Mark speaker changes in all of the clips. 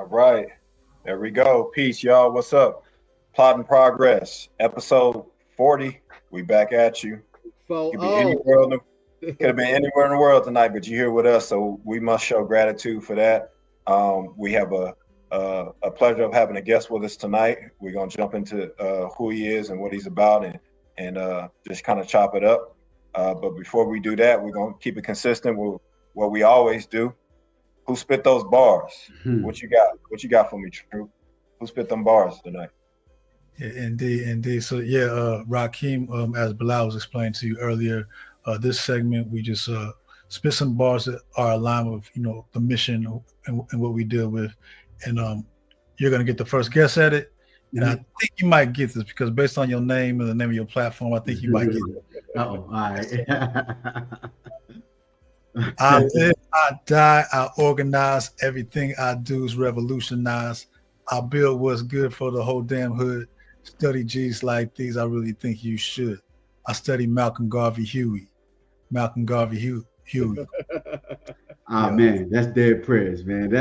Speaker 1: All right. There we go. Peace, y'all. What's up? Plot and Progress, episode 40. We back at you.
Speaker 2: For
Speaker 1: Could be anywhere in the, could have been anywhere in the world tonight, but you're here with us, so we must show gratitude for that. We have a pleasure of having a guest with us tonight. We're gonna jump into who he is and what he's about, and just kind of chop it up. But before we do that, we're gonna keep it consistent with what we always do. Who spit those bars? What you got? What you got for me, True? Who spit them bars tonight?
Speaker 3: Yeah, indeed. So yeah, Rakeem, as Bilal was explaining to you earlier, this segment we just spit some bars that are aligned with the mission and what we deal with, and you're gonna get the first guess at it. And I think you might get this because based on your name and the name of your platform, I think you might get it.
Speaker 4: All right.
Speaker 3: I live, I die, I organize. Everything I do is revolutionize. I build what's good for the whole damn hood. Study G's like these. I really think you should. I study Malcolm Garvey Huey. Huey.
Speaker 4: Man, that's dead prayers, man.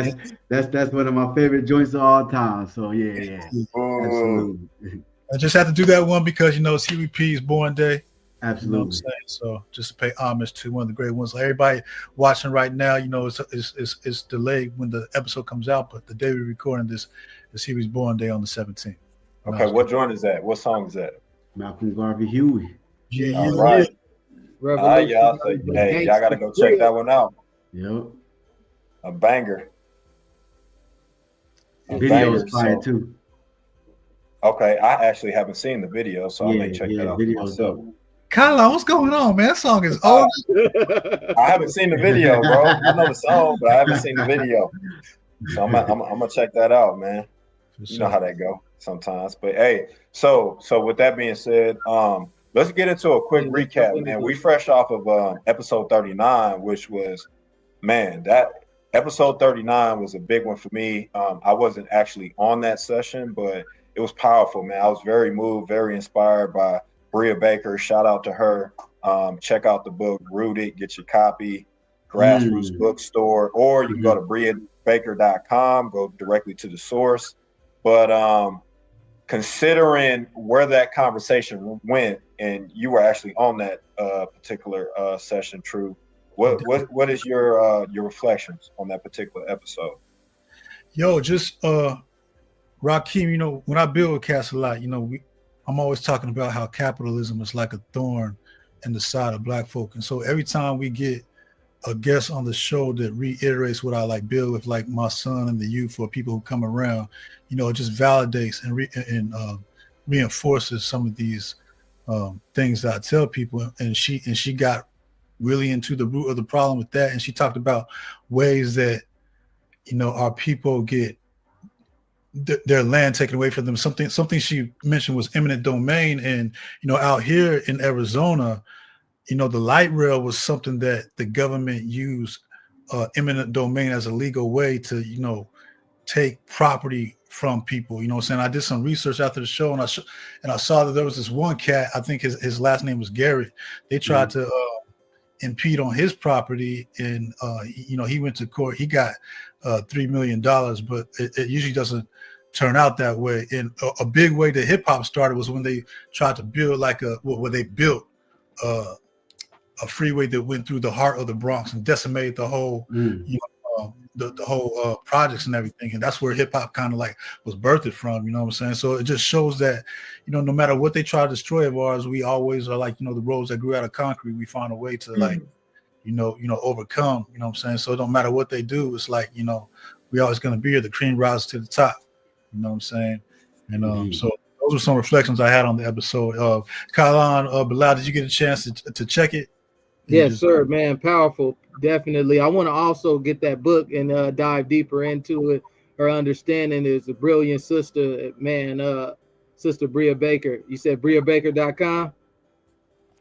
Speaker 4: That's one of my favorite joints of all time. So yeah. Absolutely.
Speaker 3: I just have to do that one because it's Huey P's born day.
Speaker 4: Absolutely.
Speaker 3: You know what I'm saying? So just to pay homage to one of the great ones. Everybody watching right now, it's delayed when the episode comes out, but the day we're recording this is Huey's born day on the 17th.
Speaker 1: Okay, what joint is that? What song is that?
Speaker 4: Malcolm Garvey Huey.
Speaker 1: Yeah. All right. All right, y'all. So, hey, y'all gotta go check that one out.
Speaker 4: Yep.
Speaker 1: A banger.
Speaker 4: The video is fire too.
Speaker 1: Okay, I actually haven't seen the video, so I may check that out for myself.
Speaker 3: Kyla, what's going on, man? That song is old.
Speaker 1: I haven't seen the video, bro. I know the song, but I haven't seen the video. So I'm gonna check that out, man. You know how that go sometimes. But hey, so with that being said, let's get into a quick recap, man. We fresh off of episode 39, which was, man, that episode 39 was a big one for me. I wasn't actually on that session, but it was powerful, man. I was very moved, very inspired by Bria Baker. Shout out to her. Check out the book, Rooted. Get your copy, Grassroots Bookstore, or you can go to briabaker.com, go directly to the source. But considering where that conversation went, and you were actually on that particular session, True, what is your reflections on that particular episode?
Speaker 3: Yo, just Rakeem, when I build with Cast a lot, I'm always talking about how capitalism is like a thorn in the side of Black folk. And so every time we get a guest on the show that reiterates what I build with my son and the youth or people who come around, it just validates and reinforces some of these things that I tell people. And she got really into the root of the problem with that. And she talked about ways that, our people get their land taken away from them. Something she mentioned was eminent domain. And, out here in Arizona, the light rail was something that the government used eminent domain as a legal way to, take property from people. You know what I'm saying? I did some research after the show and I saw that there was this one cat, I think his last name was Garrett. They tried to impede on his property and, he went to court. He got $3 million, but it usually doesn't turn out that way. And a big way that hip hop started was when they tried to build where they built a freeway that went through the heart of the Bronx and decimated the whole, the whole projects and everything. And that's where hip hop kind of was birthed from, you know what I'm saying? So it just shows that, no matter what they try to destroy of ours, we always are the roads that grew out of concrete. We find a way to overcome, you know what I'm saying? So it don't matter what they do. It's we always going to be here. The cream rises to the top, you know what I'm saying? And so those were some reflections I had on the episode. Kylan, Bilal, did you get a chance to check it?
Speaker 2: Yes, sir, man. Powerful. Definitely. I want to also get that book and dive deeper into it. Her understanding is a brilliant sister, man. Sister Bria Baker. You said briabaker.com?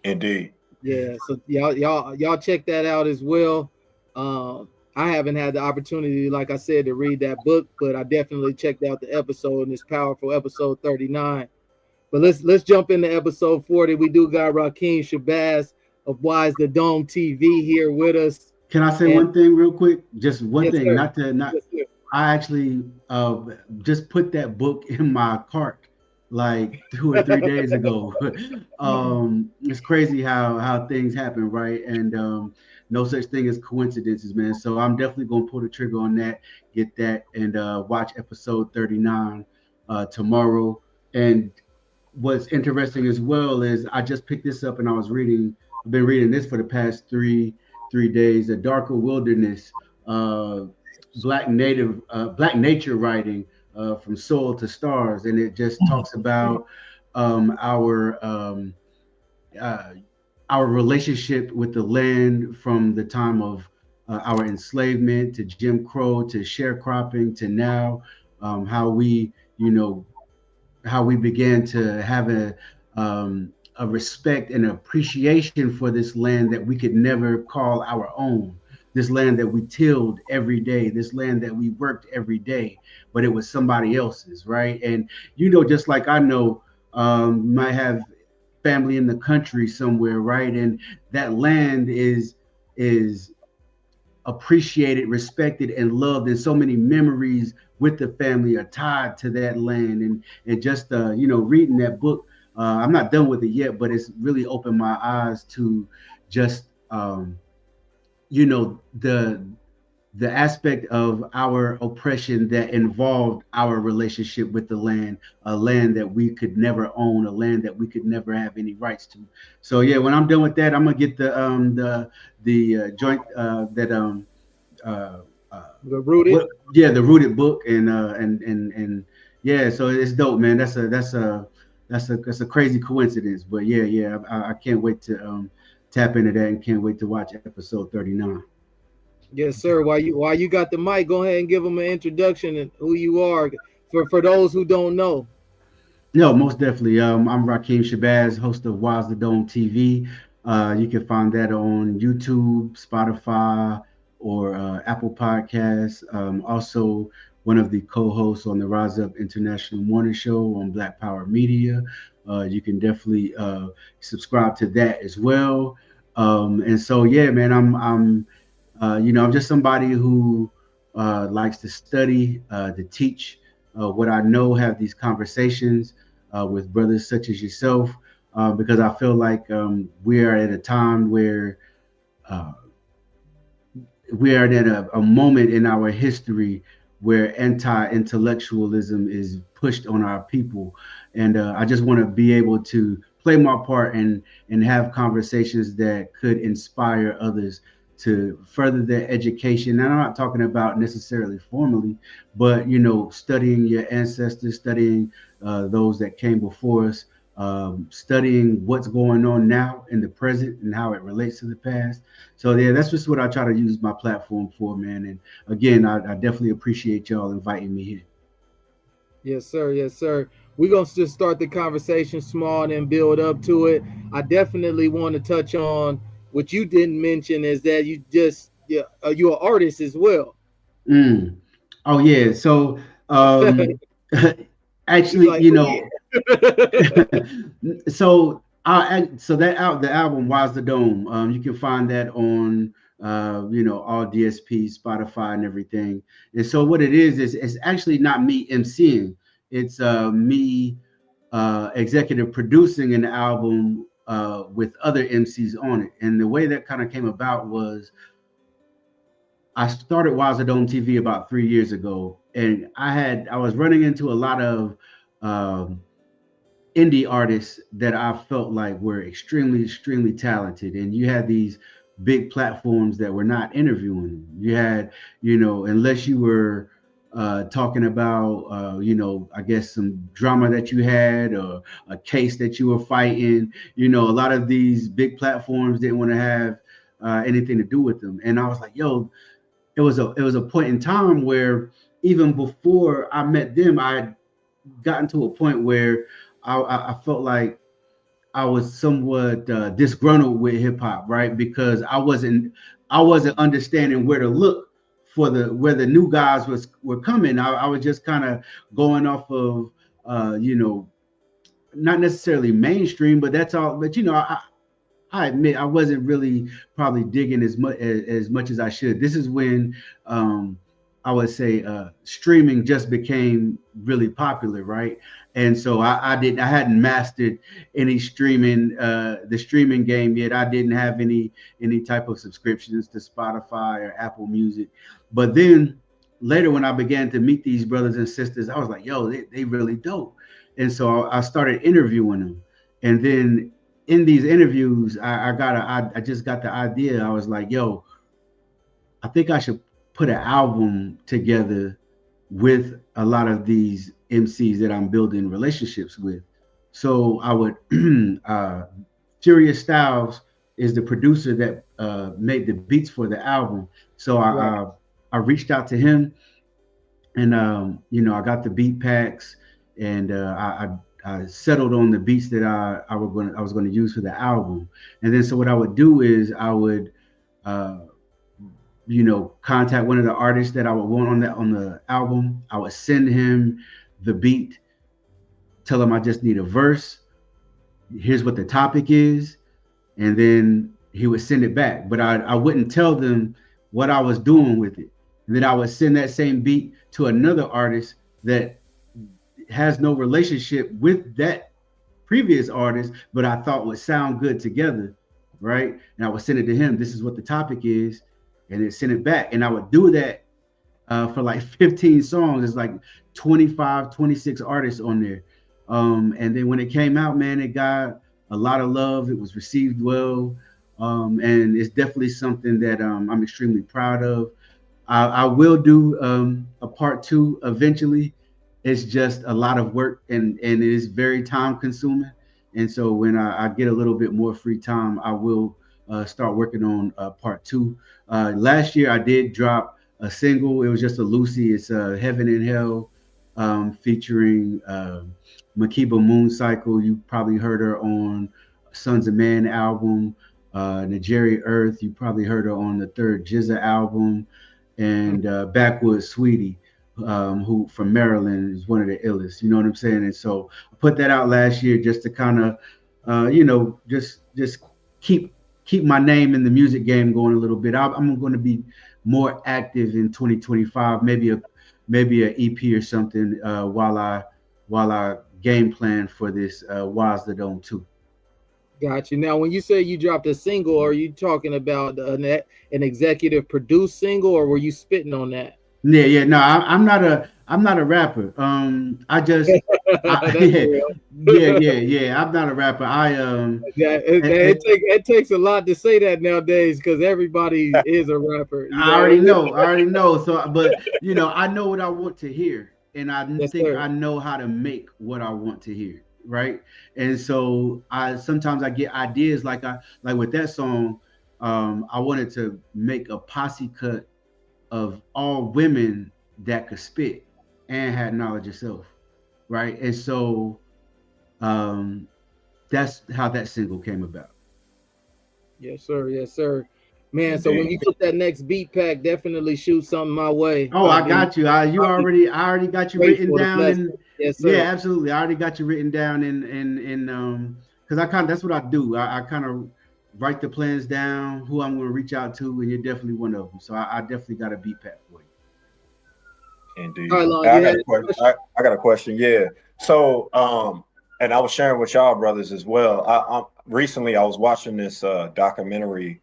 Speaker 1: Indeed.
Speaker 2: Yeah. So y'all check that out as well. I haven't had the opportunity, like I said, to read that book, but I definitely checked out the episode, and it's powerful, episode 39. But let's jump into episode 40. We do got Rakeem Shabazz of Wise the Dome TV here with us.
Speaker 4: Can I say one thing real quick? Just one thing,
Speaker 2: sir.
Speaker 4: not I actually just put that book in my cart like 2 or 3 days ago. It's crazy how things happen, right? And no such thing as coincidences, man. So I'm definitely gonna pull the trigger on that, get that, and watch episode 39 tomorrow. And what's interesting as well is I just picked this up and I was reading. I've been reading this for the past three days. A Darker Wilderness, uh, Black nature writing from soil to stars, and it just talks about um, our um, uh, our relationship with the land from the time of our enslavement to Jim Crow to sharecropping to now, how we how we began to have a respect and appreciation for this land that we could never call our own, this land that we tilled every day, this land that we worked every day, but it was somebody else's, right? And just like I know, might have family in the country somewhere, right? And that land is appreciated, respected, and loved, and so many memories with the family are tied to that land. And just reading that book, I'm not done with it yet, but it's really opened my eyes to just you know the the aspect of our oppression that involved our relationship with the land, a land that we could never own, a land that we could never have any rights to. So yeah, when I'm done with that, I'm gonna get the joint that uh,
Speaker 2: The Rooted.
Speaker 4: what yeah, the rooted book, and yeah, so it's dope, man. That's a crazy coincidence, but yeah, I can't wait to tap into that and can't wait to watch episode 39.
Speaker 2: Yes, sir. While you got the mic, go ahead and give them an introduction and who you are for those who don't know.
Speaker 4: No, most definitely. I'm Rakeem Shabazz, host of Wise the Dome TV. You can find that on YouTube, Spotify, or Apple Podcasts. Also, one of the co-hosts on the Rise Up International Morning Show on Black Power Media. You can definitely subscribe to that as well. And so, yeah, man, I'm just somebody who likes to study, to teach what I know, have these conversations with brothers such as yourself, because I feel like we are at a time where uh, we are at a moment in our history where anti-intellectualism is pushed on our people, and I just want to be able to play my part and have conversations that could inspire others to further their education. And I'm not talking about necessarily formally, but studying your ancestors, studying those that came before us, studying what's going on now in the present and how it relates to the past. So yeah, that's just what I try to use my platform for, man. And again, I definitely appreciate y'all inviting me here.
Speaker 2: Yes, sir. Yes, sir. We're gonna just start the conversation small and then build up to it. I definitely want to touch on what you didn't mention is that you're an artist as well.
Speaker 4: Mm. Oh yeah. So
Speaker 2: He's
Speaker 4: actually,
Speaker 2: like, oh, yeah.
Speaker 4: so that out the album Wise the Dome. You can find that on all DSP, Spotify, and everything. And so what it is it's actually not me MCing. It's me executive producing an album with other MCs on it. And the way that kind of came about was I started Wise Dome TV about 3 years ago, and I was running into a lot of um, indie artists that I felt like were extremely talented. And you had these big platforms that were not interviewing them. You had, unless you were talking about, I guess some drama that you had or a case that you were fighting, a lot of these big platforms didn't want to have anything to do with them. And I was like, yo, it was a point in time where even before I met them, I had gotten to a point where I felt like I was somewhat disgruntled with hip hop, right? Because I wasn't understanding where to look for where the new guys were coming. I was just kind of going off of not necessarily mainstream, but that's all. But I admit I wasn't really probably digging as much as I should. This is when I would say streaming just became really popular, right? And so I hadn't mastered any streaming, the streaming game yet. I didn't have any type of subscriptions to Spotify or Apple Music. But then later, when I began to meet these brothers and sisters, I was like, yo, they really dope. And so I started interviewing them. And then in these interviews, I just got the idea. I was like, yo, I think I should put an album together with a lot of these MCs that I'm building relationships with. So I would, Furious Styles is the producer that made the beats for the album. So I reached out to him, and I got the beat packs, and I settled on the beats that I was going to use for the album. And then so what I would do is I would contact one of the artists that I would want on the album. I would send him the beat, tell him I just need a verse. Here's what the topic is, and then he would send it back. But I wouldn't tell them what I was doing with it. And then I would send that same beat to another artist that has no relationship with that previous artist, but I thought would sound good together, right? And I would send it to him. This is what the topic is, and then send it back. And I would do that for like 15 songs. It's like 25, 26 artists on there. And then when it came out, man, it got a lot of love. It was received well. And it's definitely something that I'm extremely proud of. I will do a part 2 eventually. It's just a lot of work, and it is very time consuming. And so when I get a little bit more free time, I will start working on part 2. Last year I did drop a single. It was just a Lucy. It's Heaven and Hell, featuring Makeba Mooncycle. You probably heard her on Sons of Man album. Nigeri Earth, you probably heard her on the third Jizza album. And Backwoods Sweetie, who from Maryland is one of the illest, you know what I'm saying? And so I put that out last year just to kind of, just keep my name in the music game going a little bit. I'm going to be more active in 2025, maybe a EP or something while I game plan for this Waz the Dome 2.
Speaker 2: Got you. Now, when you say you dropped a single, are you talking about an executive produced single, or were you spitting on that?
Speaker 4: Yeah. No, I'm not a rapper. I just, yeah. I'm not a rapper.
Speaker 2: It takes a lot to say that nowadays because everybody is a rapper.
Speaker 4: I already know. So, but I know what I want to hear, and I I know how to make what I want to hear. Right. And so sometimes I get ideas like with that song, I wanted to make a posse cut of all women that could spit and had knowledge of self. Right. And so that's how that single came about.
Speaker 2: Yes, sir. Man, so when you get that next beat pack, definitely shoot something my way.
Speaker 4: Oh, I got you. I already got you written down.
Speaker 2: Yes, sir.
Speaker 4: Yeah, absolutely. I already got you written down in because that's what I do. I kind of write the plans down, who I'm going to reach out to, and you're definitely one of them. So I definitely got a beat pack for you.
Speaker 1: Indeed. I got a question. Yeah. So and I was sharing with y'all brothers as well. Recently I was watching this documentary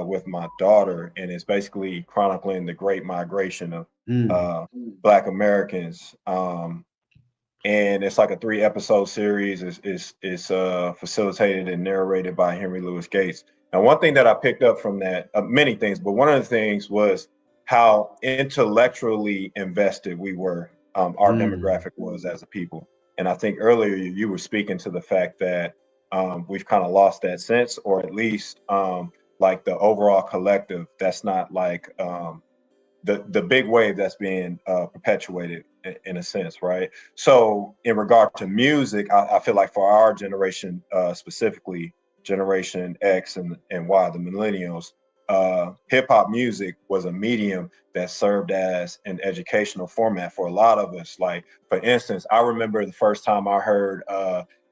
Speaker 1: with my daughter, and it's basically chronicling the Great Migration of Black Americans. And it's like a 3-episode series. It's facilitated and narrated by Henry Louis Gates. Now, one thing that I picked up from that, many things, but one of the things was how intellectually invested we were, our demographic was as a people. And I think earlier you were speaking to the fact that we've kind of lost that sense, or at least like the overall collective, that's not like the big wave that's being perpetuated in a sense, right? So in regard to music, I feel like for our generation, specifically Generation X and Y, the millennials, hip hop music was a medium that served as an educational format for a lot of us. Like, for instance, I remember the first time I heard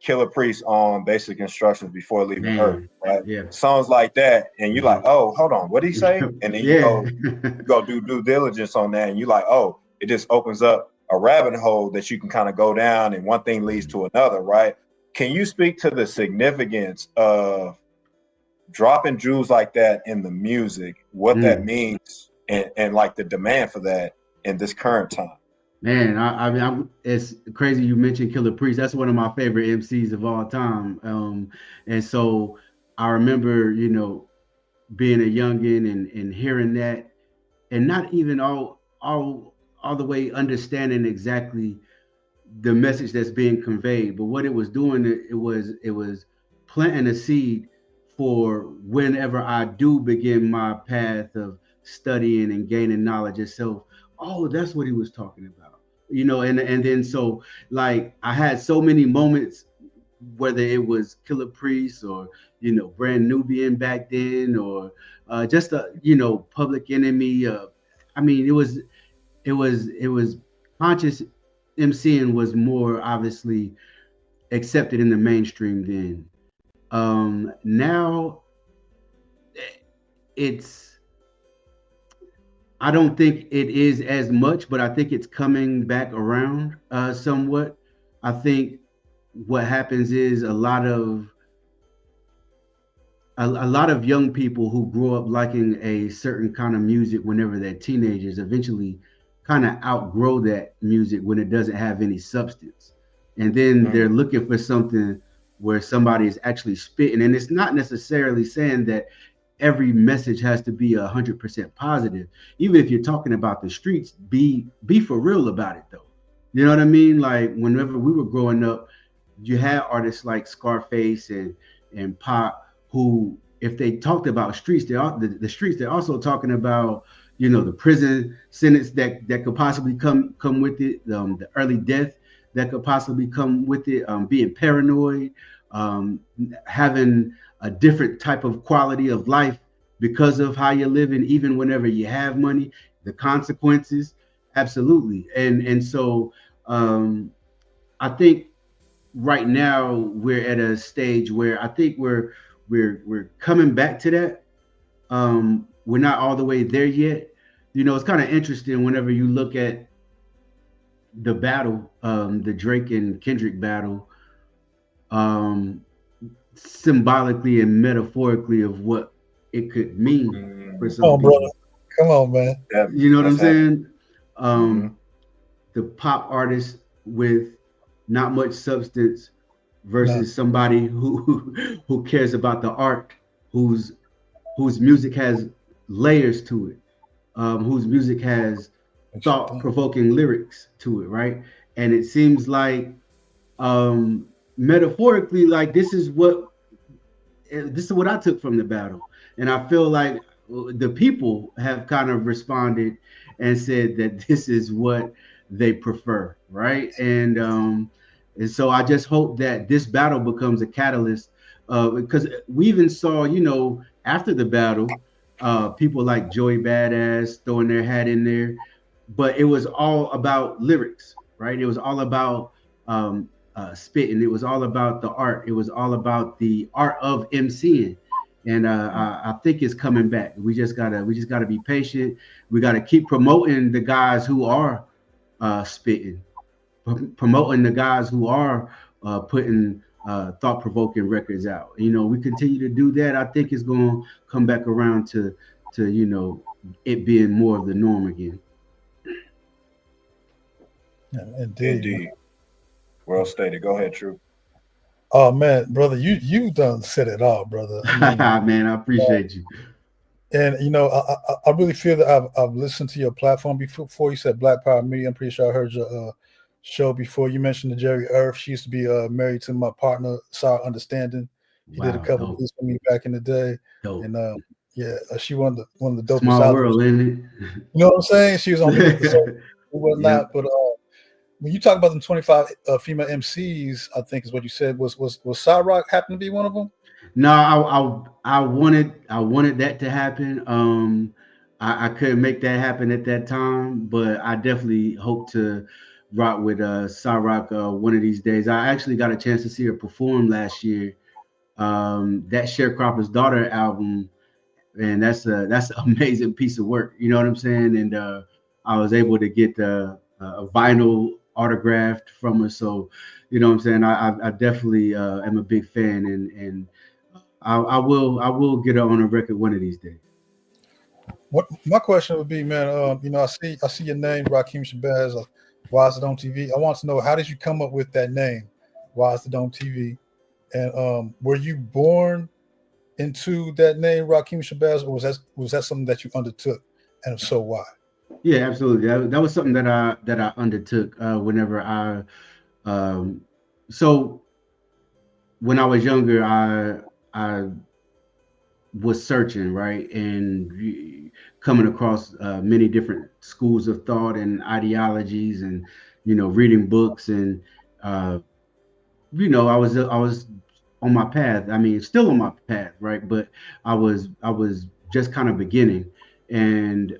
Speaker 1: Killer Priest on Basic Instructions Before Leaving Earth, right?
Speaker 4: Yeah.
Speaker 1: Songs like that, and you're like, oh, hold on, what did he say? And then you go do due diligence on that, and you're like, oh, it just opens up a rabbit hole that you can kind of go down, and one thing leads to another, right? Can you speak to the significance of dropping jewels like that in the music, what that means, and like the demand for that in this current time?
Speaker 4: Man, I mean, it's crazy you mentioned Killer Priest. That's one of my favorite MCs of all time. And so I remember, being a youngin and hearing that, and not even all the way understanding exactly the message that's being conveyed. But what it was doing, it was planting a seed for whenever I do begin my path of studying and gaining knowledge itself. Oh, that's what he was talking about. And then so like I had so many moments, whether it was Killer Priest or Brand Nubian back then, or just a Public Enemy. I mean, it was conscious MCing was more obviously accepted in the mainstream then. Now I don't think it is as much, but I think it's coming back around somewhat. I think what happens is a lot of young people who grow up liking a certain kind of music whenever they're teenagers eventually kind of outgrow that music when it doesn't have any substance. And then they're looking for something where somebody is actually spitting. And it's not necessarily saying that every message has to be 100% positive. Even if you're talking about the streets, be for real about it though. You know what I mean? Like whenever we were growing up, you had artists like Scarface and Pop, who, if they talked about streets, the streets, they're also talking about, the prison sentence that could possibly come with it, the early death that could possibly come with it, being paranoid, having a different type of quality of life because of how you're living, even whenever you have money, the consequences, absolutely. And so I think right now we're at a stage where I think we're coming back to that. We're not all the way there yet. It's kind of interesting whenever you look at the battle, the Drake and Kendrick battle, symbolically and metaphorically of what it could mean for some people.
Speaker 3: Brother. Come on, man.
Speaker 4: You know what I'm saying? The pop artist with not much substance versus somebody who cares about the art, whose music has layers to it, whose music has thought-provoking lyrics to it, right? And it seems like metaphorically, like this is what I took from the battle. And I feel like the people have kind of responded and said that this is what they prefer, right? And so I just hope that this battle becomes a catalyst, because we even saw, after the battle, people like Joey Badass throwing their hat in there, but it was all about lyrics, right? It was all about spitting. It was all about the art. It was all about the art of MCing. And I think it's coming back. We just gotta be patient. We gotta keep promoting the guys who are spitting, promoting the guys who are putting thought-provoking records out. We continue to do that. I think it's going to come back around to it being more of the norm again.
Speaker 3: Yeah, indeed.
Speaker 1: Well stated. Go ahead, True.
Speaker 3: Oh man, brother, you done said it all, brother.
Speaker 4: Man, I appreciate you.
Speaker 3: And I really feel that I've listened to your platform before. You said Black Power Media. I'm pretty sure I heard your show before. You mentioned the Jerry Earth. She used to be married to my partner, Sarah Understanding. He did a couple of things for me back in the day.
Speaker 4: Dope.
Speaker 3: And she one of the dopest.
Speaker 4: Small world, ain't it?
Speaker 3: You know what I'm saying? She was on me with the whatnot. But when you talk about them 25 female MCs, I think is what you said. Was Cyrock happen to be one of them?
Speaker 4: No, I wanted that to happen. I couldn't make that happen at that time, but I definitely hope to rock with Cyrock one of these days. I actually got a chance to see her perform last year. That Sharecropper's Daughter album, and that's an amazing piece of work. You know what I'm saying? And I was able to get a vinyl autographed from her. So, you know what I'm saying? I definitely am a big fan, and I will get her on a record one of these days.
Speaker 3: What my question would be, man? I see your name, Rakeem Shabazz, of Why Is It On TV. I want to know, how did you come up with that name, Why Is It On TV? And were you born into that name, Rakeem Shabazz, or was that something that you undertook? And if so, why?
Speaker 4: Yeah, absolutely. That was something that I undertook whenever um, so when I was younger, I was searching, right, and coming across many different schools of thought and ideologies, and reading books, and uh, I was on my path. I mean, still on my path, right? But I was just kind of beginning, and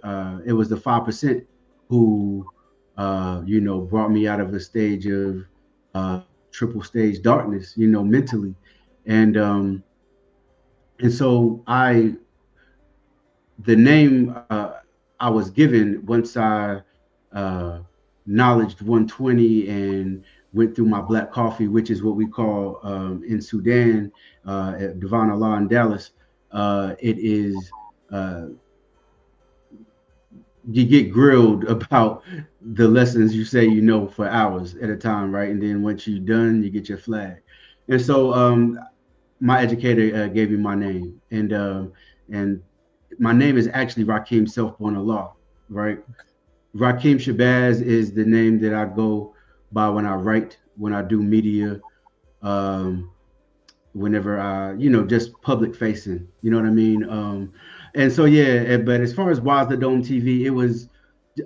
Speaker 4: it was the 5% who brought me out of a stage of uh, triple stage darkness, mentally, and so the name I was given once I uh, knowledged 120 and went through my black coffee, which is what we call in Sudan, at Divine Allah in Dallas. It is you get grilled about the lessons you say for hours at a time, right? And then once you're done, you get your flag. And so my educator gave me my name, and my name is actually Rakeem Self-Born Allah, right? Rakeem Shabazz is the name that I go by when I write, when I do media, um, whenever I, just public facing, you know what I mean? And so, yeah, but as far as Wise the Dome TV, it was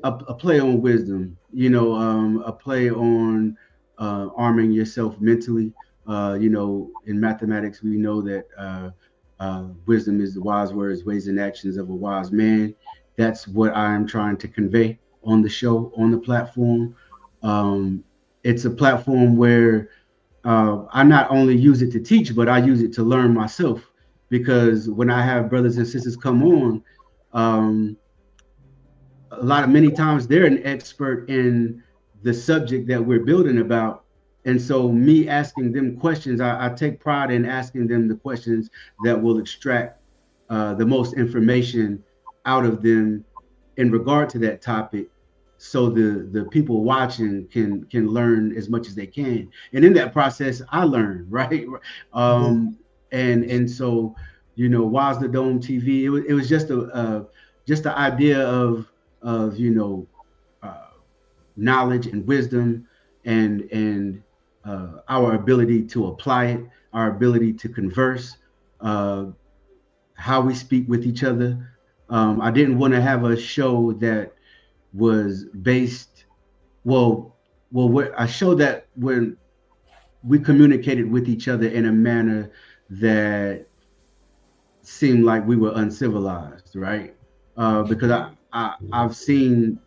Speaker 4: a play on wisdom, a play on arming yourself mentally. In mathematics, we know that wisdom is the wise words, ways, and actions of a wise man. That's what I'm trying to convey on the show, on the platform. Um, it's a platform where I not only use it to teach, but I use it to learn myself. Because when I have brothers and sisters come on, um, many times they're an expert in the subject that we're building about. And so me asking them questions, I take pride in asking them the questions that will extract the most information out of them in regard to that topic, so the people watching can learn as much as they can. And in that process, I learn, right? And so, Why's the Dome TV? It was just the idea of uh, knowledge and wisdom, and our ability to apply it, our ability to converse, uh, how we speak with each other. I didn't want to have a show that was based well a show that when we communicated with each other in a manner that seemed like we were uncivilized, right? Because I've seen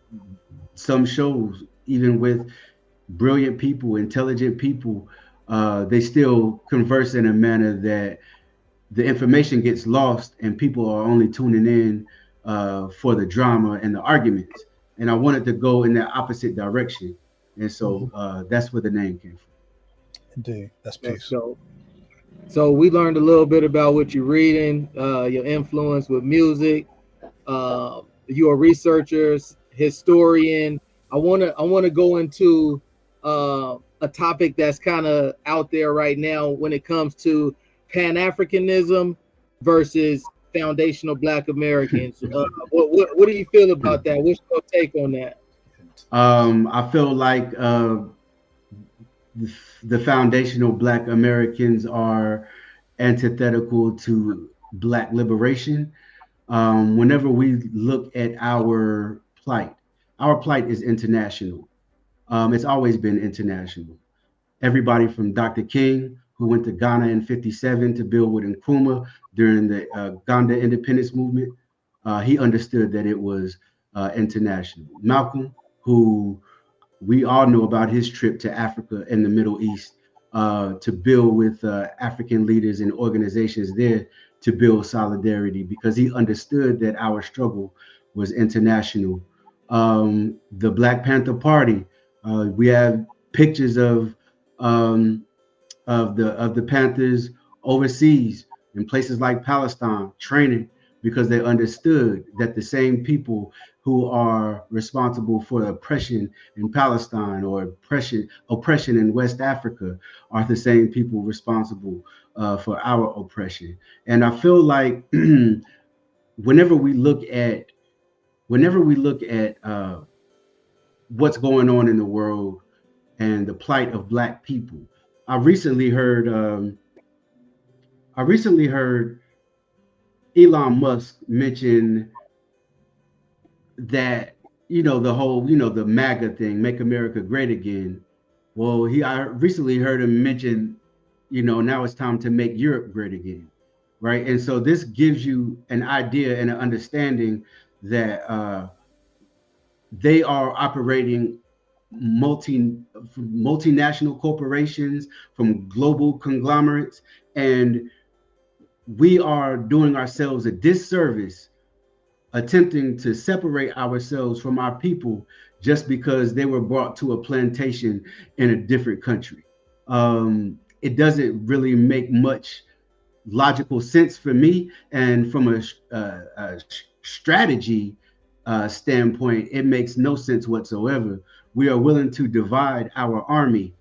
Speaker 4: some shows, even with brilliant people, intelligent people, they still converse in a manner that the information gets lost and people are only tuning in for the drama and the arguments. And I wanted to go in that opposite direction. And so that's where the name came from.
Speaker 3: Indeed, that's
Speaker 2: That's
Speaker 3: peace.
Speaker 2: dope. So we learned a little bit about what you're reading, your influence with music. You're a researcher, historian. I wanna go into a topic that's kind of out there right now when it comes to Pan Africanism versus foundational Black Americans. What do you feel about that? What's your take on that?
Speaker 4: I feel like the foundational Black Americans are antithetical to Black liberation. Whenever we look at our plight is international. It's always been international. Everybody from Dr. King, who went to Ghana in '57 to build with Nkrumah during the Uganda independence movement, he understood that it was international. Malcolm, who We all know about his trip to Africa and the Middle East to build with African leaders and organizations there to build solidarity, because he understood that our struggle was international. The Black Panther Party, we have pictures um, of the Panthers overseas in places like Palestine training, because they understood that the same people who are responsible for oppression in Palestine or oppression in West Africa are the same people responsible for our oppression. And I feel like whenever we look at what's going on in the world and the plight of Black people, I recently heard I recently heard Elon Musk mention that, the whole, the MAGA thing, make America great again. Well, I recently heard him mention, now it's time to make Europe great again, right? And so this gives you an idea and an understanding that they are operating multinational corporations from global conglomerates, and we are doing ourselves a disservice attempting to separate ourselves from our people just because they were brought to a plantation in a different country. It doesn't really make much logical sense for me, and from a strategy standpoint, it makes no sense whatsoever. We are willing to divide our army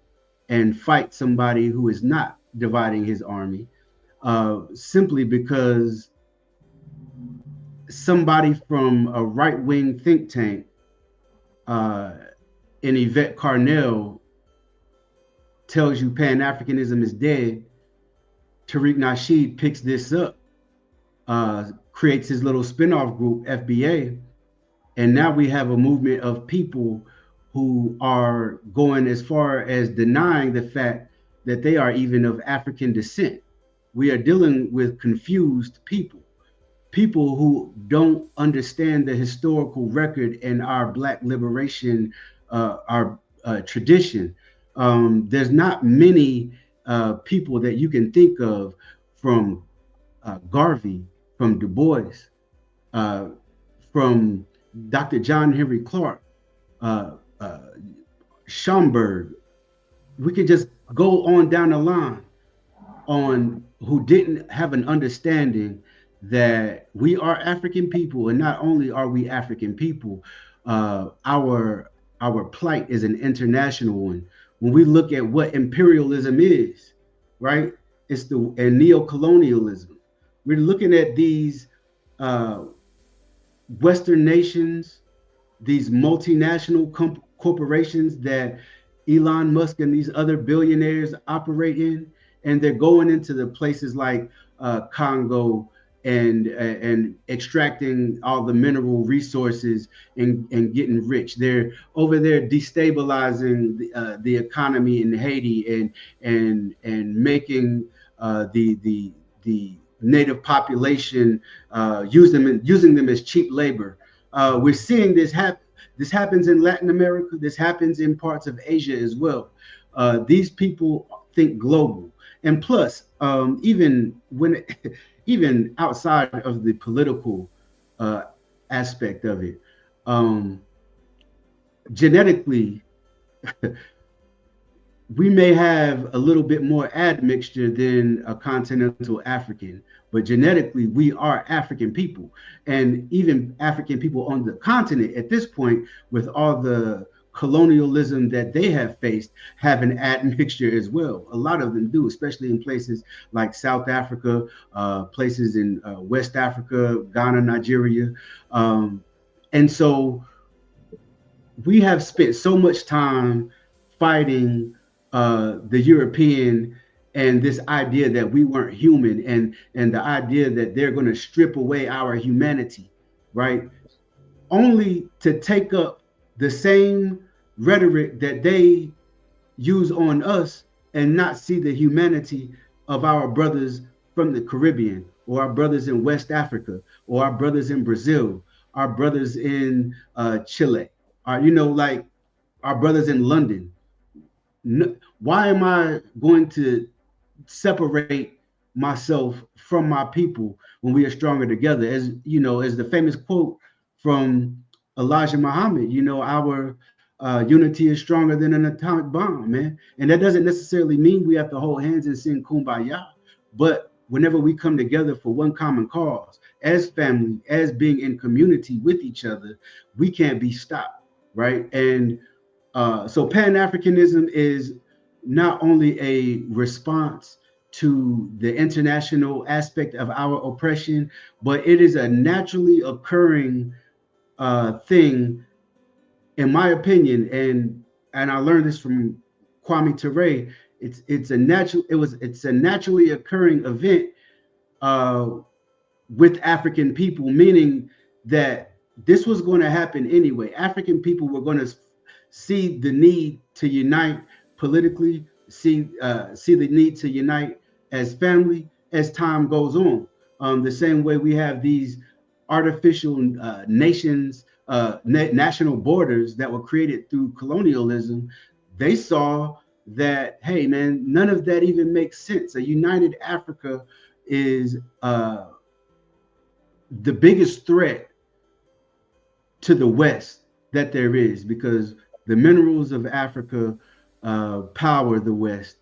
Speaker 4: and fight somebody who is not dividing his army, simply because somebody from a right-wing think tank in Yvette Carnell tells you Pan-Africanism is dead. Tariq Nasheed picks this up, creates his little spinoff group, FBA, and now we have a movement of people who are going as far as denying the fact that they are even of African descent. We are dealing with confused people who don't understand the historical record and our Black liberation, our tradition. There's not many people that you can think of, from Garvey, from Du Bois, from Dr. John Henry Clark, Schomburg. We could just go on down the line on who didn't have an understanding that we are African people, and not only are we African people, our plight is an international one. When we look at what imperialism is, right? And neo-colonialism. We're looking at these Western nations, these multinational corporations that Elon Musk and these other billionaires operate in, and they're going into the places like Congo and extracting all the mineral resources and getting rich. They're over there destabilizing the economy in Haiti and making the native population using them as cheap labor. We're seeing this happen. This happens in Latin America. This happens in parts of Asia as well. These people think global, and plus, even outside of the political aspect of it, genetically, we may have a little bit more admixture than a continental African, but genetically we are African people. And even African people on the continent at this point, with all the colonialism that they have faced, have an admixture as well. A lot of them do, especially in places like South Africa, places in West Africa, Ghana, Nigeria. And so we have spent so much time fighting the European and this idea that we weren't human, and the idea that they're going to strip away our humanity, right? Only to take up the same rhetoric that they use on us and not see the humanity of our brothers from the Caribbean, or our brothers in West Africa, or our brothers in Brazil, our brothers in Chile, our brothers in London. Why am I going to separate myself from my people when we are stronger together? As you know, as the famous quote from Elijah Muhammad, you know, our unity is stronger than an atomic bomb, man. And that doesn't necessarily mean we have to hold hands and sing kumbaya, but whenever we come together for one common cause, as family, as being in community with each other, we can't be stopped, right? And so Pan-Africanism is not only a response to the international aspect of our oppression, but it is a naturally occurring thing, in my opinion. And I learned this from Kwame Ture. It's a naturally occurring event uh, with African people, meaning that this was going to happen anyway. African people were going to see the need to unite politically, see the need to unite as family as time goes on. The same way we have these artificial nations, national borders that were created through colonialism. They saw that, hey man, none of that even makes sense. A united Africa is the biggest threat to the West that there is, because the minerals of Africa power the West,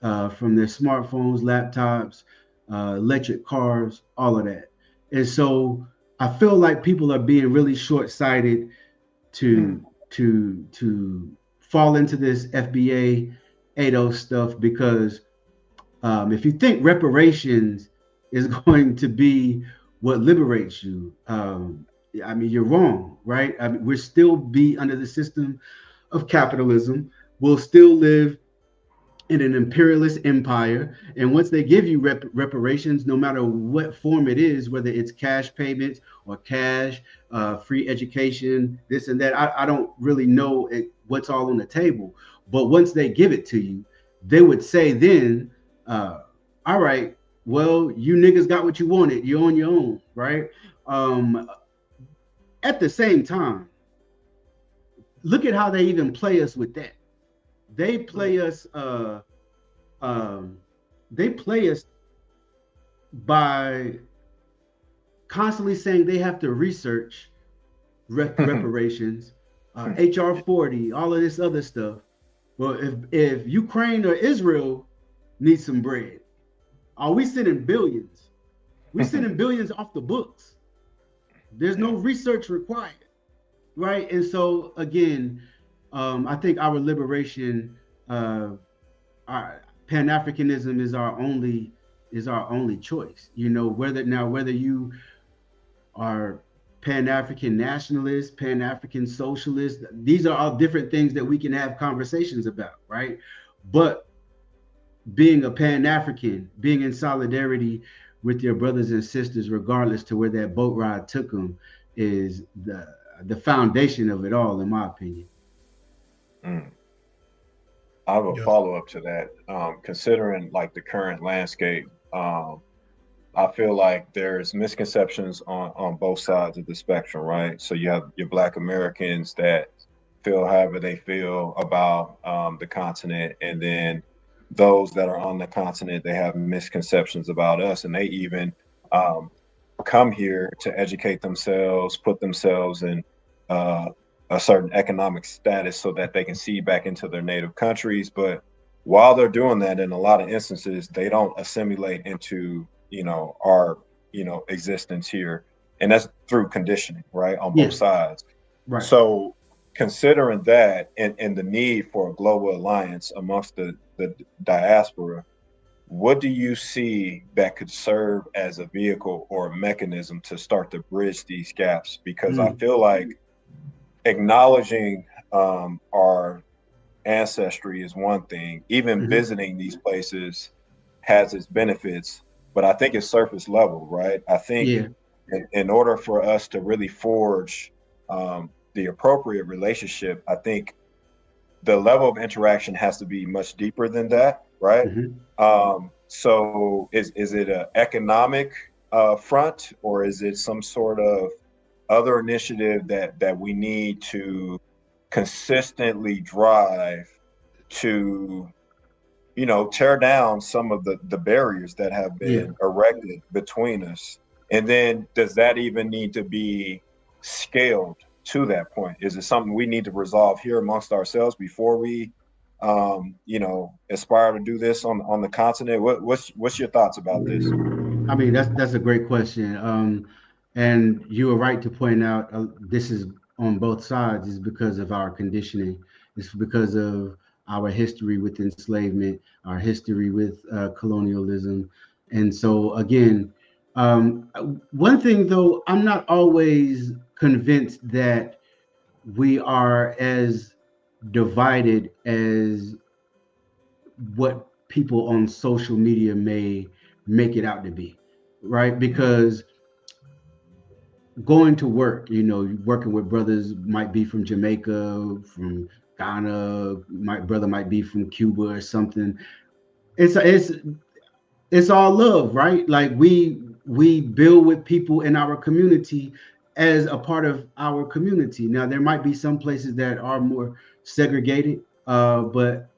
Speaker 4: from their smartphones, laptops, electric cars, all of that. And so I feel like people are being really short-sighted to fall into this FBA 80 stuff, because if you think reparations is going to be what liberates you, I mean, you're wrong, right? I mean, we'll still be under the system of capitalism. We'll still live in an imperialist empire. And once they give you reparations, no matter what form it is, whether it's cash payments or cash, free education, this and that, I don't really know what's all on the table. But once they give it to you, they would say then, all right, well, you niggas got what you wanted. You're on your own, right? At the same time, look at how they even play us with that. They play us. They play us by constantly saying they have to research reparations, HR 40, all of this other stuff. Well, if Ukraine or Israel needs some bread, are we sending billions? We're sending billions off the books. There's no research required, right? And so again, I think our liberation, our Pan-Africanism is our only choice. You know, whether you are Pan-African nationalist, Pan-African socialist, these are all different things that we can have conversations about, right? But being a Pan-African, being in solidarity with your brothers and sisters, regardless to where that boat ride took them, is the foundation of it all, in my opinion.
Speaker 1: I have a follow-up to that. Considering like the current landscape, I feel like there's misconceptions on both sides of the spectrum, right? So you have your Black Americans that feel however they feel about the continent, and then those that are on the continent, they have misconceptions about us, and they even come here to educate themselves, put themselves in a certain economic status so that they can see back into their native countries. But while they're doing that, in a lot of instances, they don't assimilate into, our, existence here. And that's through conditioning, right? On both sides.
Speaker 4: Right.
Speaker 1: So considering that and the need for a global alliance amongst the diaspora, what do you see that could serve as a vehicle or a mechanism to start to bridge these gaps? Because I feel like acknowledging our ancestry is one thing. Even visiting these places has its benefits, but I think it's surface level, right? I think in order for us to really forge the appropriate relationship, I think the level of interaction has to be much deeper than that, right? So is it an economic front, or is it some sort of other initiative that we need to consistently drive to, tear down some of the barriers that have been erected between us? And then does that even need to be scaled to that point? Is it something we need to resolve here amongst ourselves before we, aspire to do this on the continent? What's your thoughts about this?
Speaker 4: I mean, that's a great question. And you were right to point out this is on both sides. Is because of our conditioning. It's because of our history with enslavement, our history with colonialism, and so again, one thing though, I'm not always convinced that we are as divided as what people on social media may make it out to be, right? Because going to work, working with brothers might be from Jamaica, from Ghana, my brother might be from Cuba or something. It's all love, right? Like we build with people in our community as a part of our community. Now there might be some places that are more segregated, but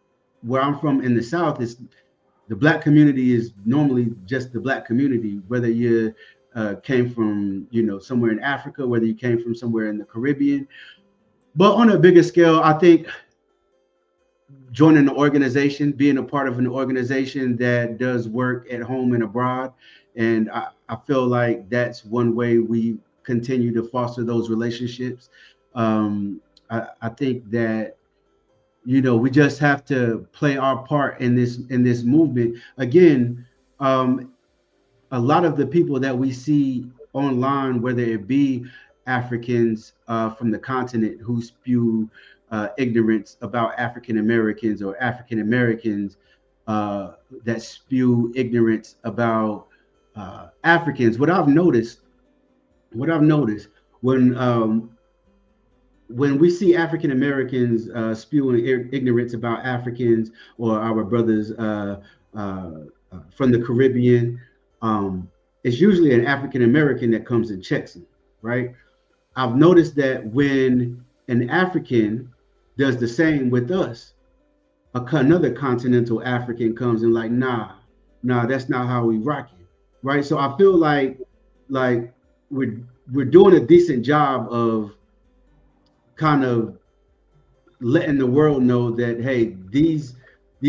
Speaker 4: where I'm from in the South is the Black community is normally just the Black community, whether you came from somewhere in Africa, whether you came from somewhere in the Caribbean. But on a bigger scale, I think joining the organization, being a part of an organization that does work at home and abroad, and I feel like that's one way we continue to foster those relationships. I think that we just have to play our part in this movement. Again, a lot of the people that we see online, whether it be Africans from the continent who spew ignorance about African Americans, or African Americans that spew ignorance about Africans. What I've noticed when we see African Americans spewing ignorance about Africans or our brothers from the Caribbean, it's usually an African American that comes and checks them, right? I've noticed that when an African does the same with us, another continental African comes and like, nah, that's not how we rock it, right? So I feel like we're doing a decent job of kind of letting the world know that, hey, these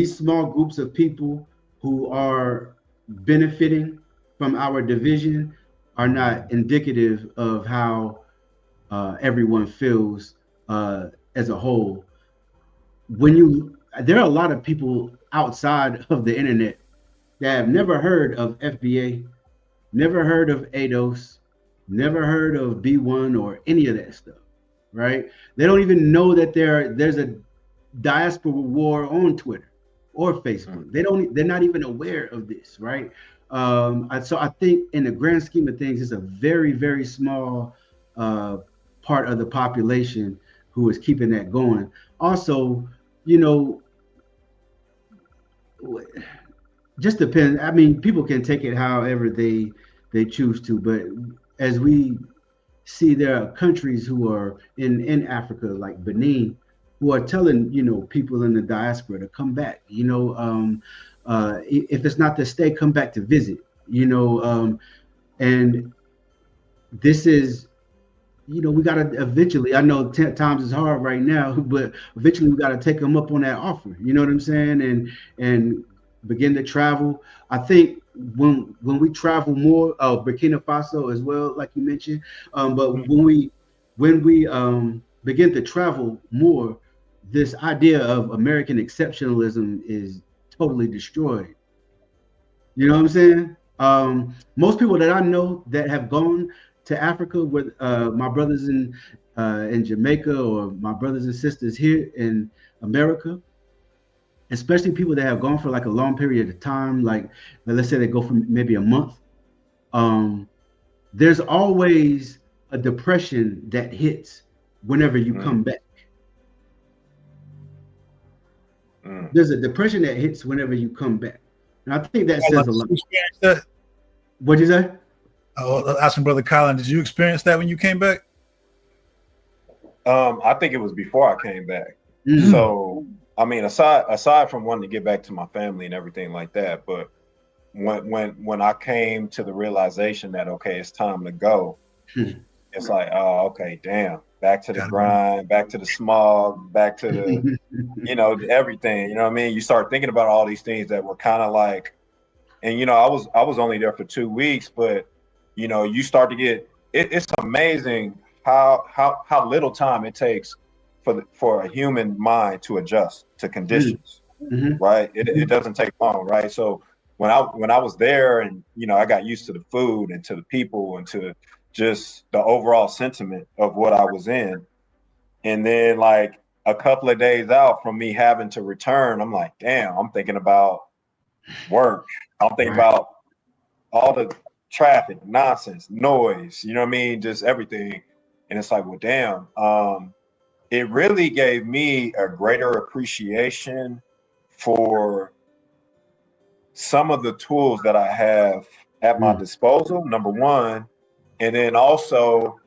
Speaker 4: small groups of people who are benefiting from our division are not indicative of how everyone feels as a whole. There are a lot of people outside of the internet that have never heard of FBA, never heard of ADOS, never heard of B1 or any of that stuff, right? They don't even know that there's a diaspora war on Twitter or Facebook. They're not even aware of this, right? So I think in the grand scheme of things, it's a very, very small part of the population who is keeping that going. Also, just depends. I mean, people can take it however they choose to, but as we see, there are countries who are in Africa, like Benin, who are telling people in the diaspora to come back. If it's not to stay, come back to visit. And this is, we gotta eventually. I know 10 times is hard right now, but eventually we gotta take them up on that offer. You know what I'm saying? And begin to travel. I think when we travel more, Burkina Faso as well, like you mentioned. But when we begin to travel more, this idea of American exceptionalism is totally destroyed. You know what I'm saying? Most people that I know that have gone to Africa with my brothers in Jamaica, or my brothers and sisters here in America, especially people that have gone for like a long period of time, like let's say they go for maybe a month, there's always a depression that hits whenever you come back. There's a depression that hits whenever you come back. And I think that says a lot.
Speaker 3: That?
Speaker 4: What'd you say?
Speaker 3: Asking Brother Colin, did you experience that when you came back?
Speaker 1: I think it was before I came back.
Speaker 4: Mm.
Speaker 1: So I mean, aside from wanting to get back to my family and everything like that, but when I came to the realization that okay, it's time to go, it's like, oh, okay, damn, back to the grind, back to the smog, back to the, everything. You know what I mean? You start thinking about all these things that were kind of like, and I was only there for 2 weeks, but you start to get it's amazing how little time it takes for a human mind to adjust to conditions, right? It doesn't take long, right? So when I was there and I got used to the food and to the people and to just the overall sentiment of what I was in, and then like a couple of days out from me having to return, I'm like, damn, I'm thinking about work. I'm thinking about all the traffic, nonsense, noise, you know what I mean? Just everything. And it's like, well, damn. It really gave me a greater appreciation for some of the tools that I have at my disposal, number one. And then also,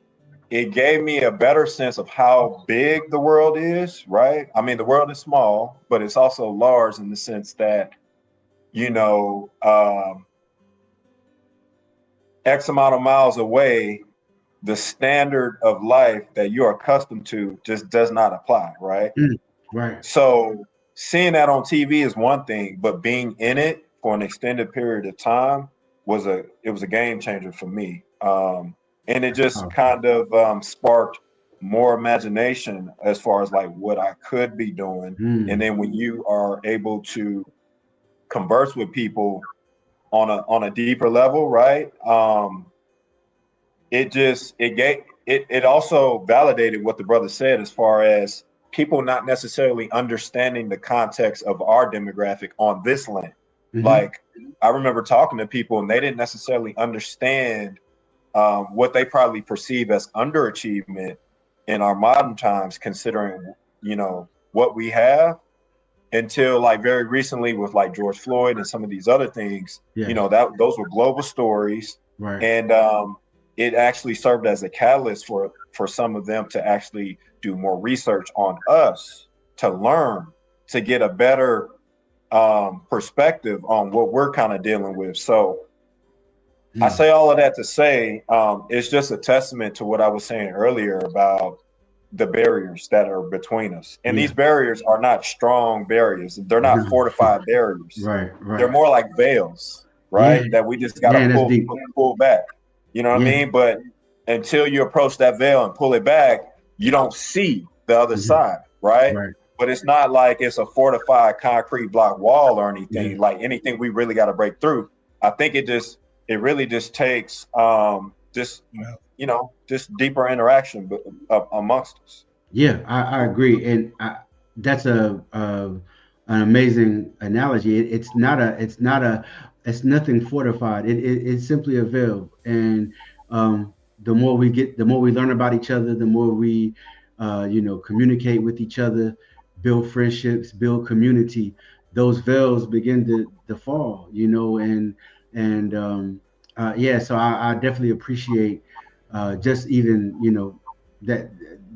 Speaker 1: it gave me a better sense of how big the world is, right? I mean, the world is small, but it's also large in the sense that, X amount of miles away, the standard of life that you're accustomed to just does not apply, right?
Speaker 4: Right.
Speaker 1: So seeing that on TV is one thing, but being in it for an extended period of time was a game changer for me. And it just kind of sparked more imagination as far as like what I could be doing. And then when you are able to converse with people on a deeper level, right? It also validated what the brother said as far as people not necessarily understanding the context of our demographic on this land. Like I remember talking to people and they didn't necessarily understand what they probably perceive as underachievement in our modern times, considering what we have, until like very recently with like George Floyd and some of these other things. That those were global stories,
Speaker 4: right?
Speaker 1: And it actually served as a catalyst for some of them to actually do more research on us, to learn, to get a better perspective on what we're kind of dealing with. So I say all of that to say it's just a testament to what I was saying earlier about the barriers that are between us. And these barriers are not strong barriers. They're not fortified barriers.
Speaker 4: Right.
Speaker 1: They're more like veils, right? That we just got to pull back. You know what I mean? But until you approach that veil and pull it back, you don't see the other side, right? But it's not like it's a fortified concrete block wall or anything, like anything we really got to break through. I think it really just takes just deeper interaction amongst us.
Speaker 4: Yeah, I agree, and that's an amazing analogy. It's nothing fortified. It's simply a veil, and the more we learn about each other, the more we communicate with each other, build friendships, build community. Those veils begin to fall, so I definitely appreciate just even that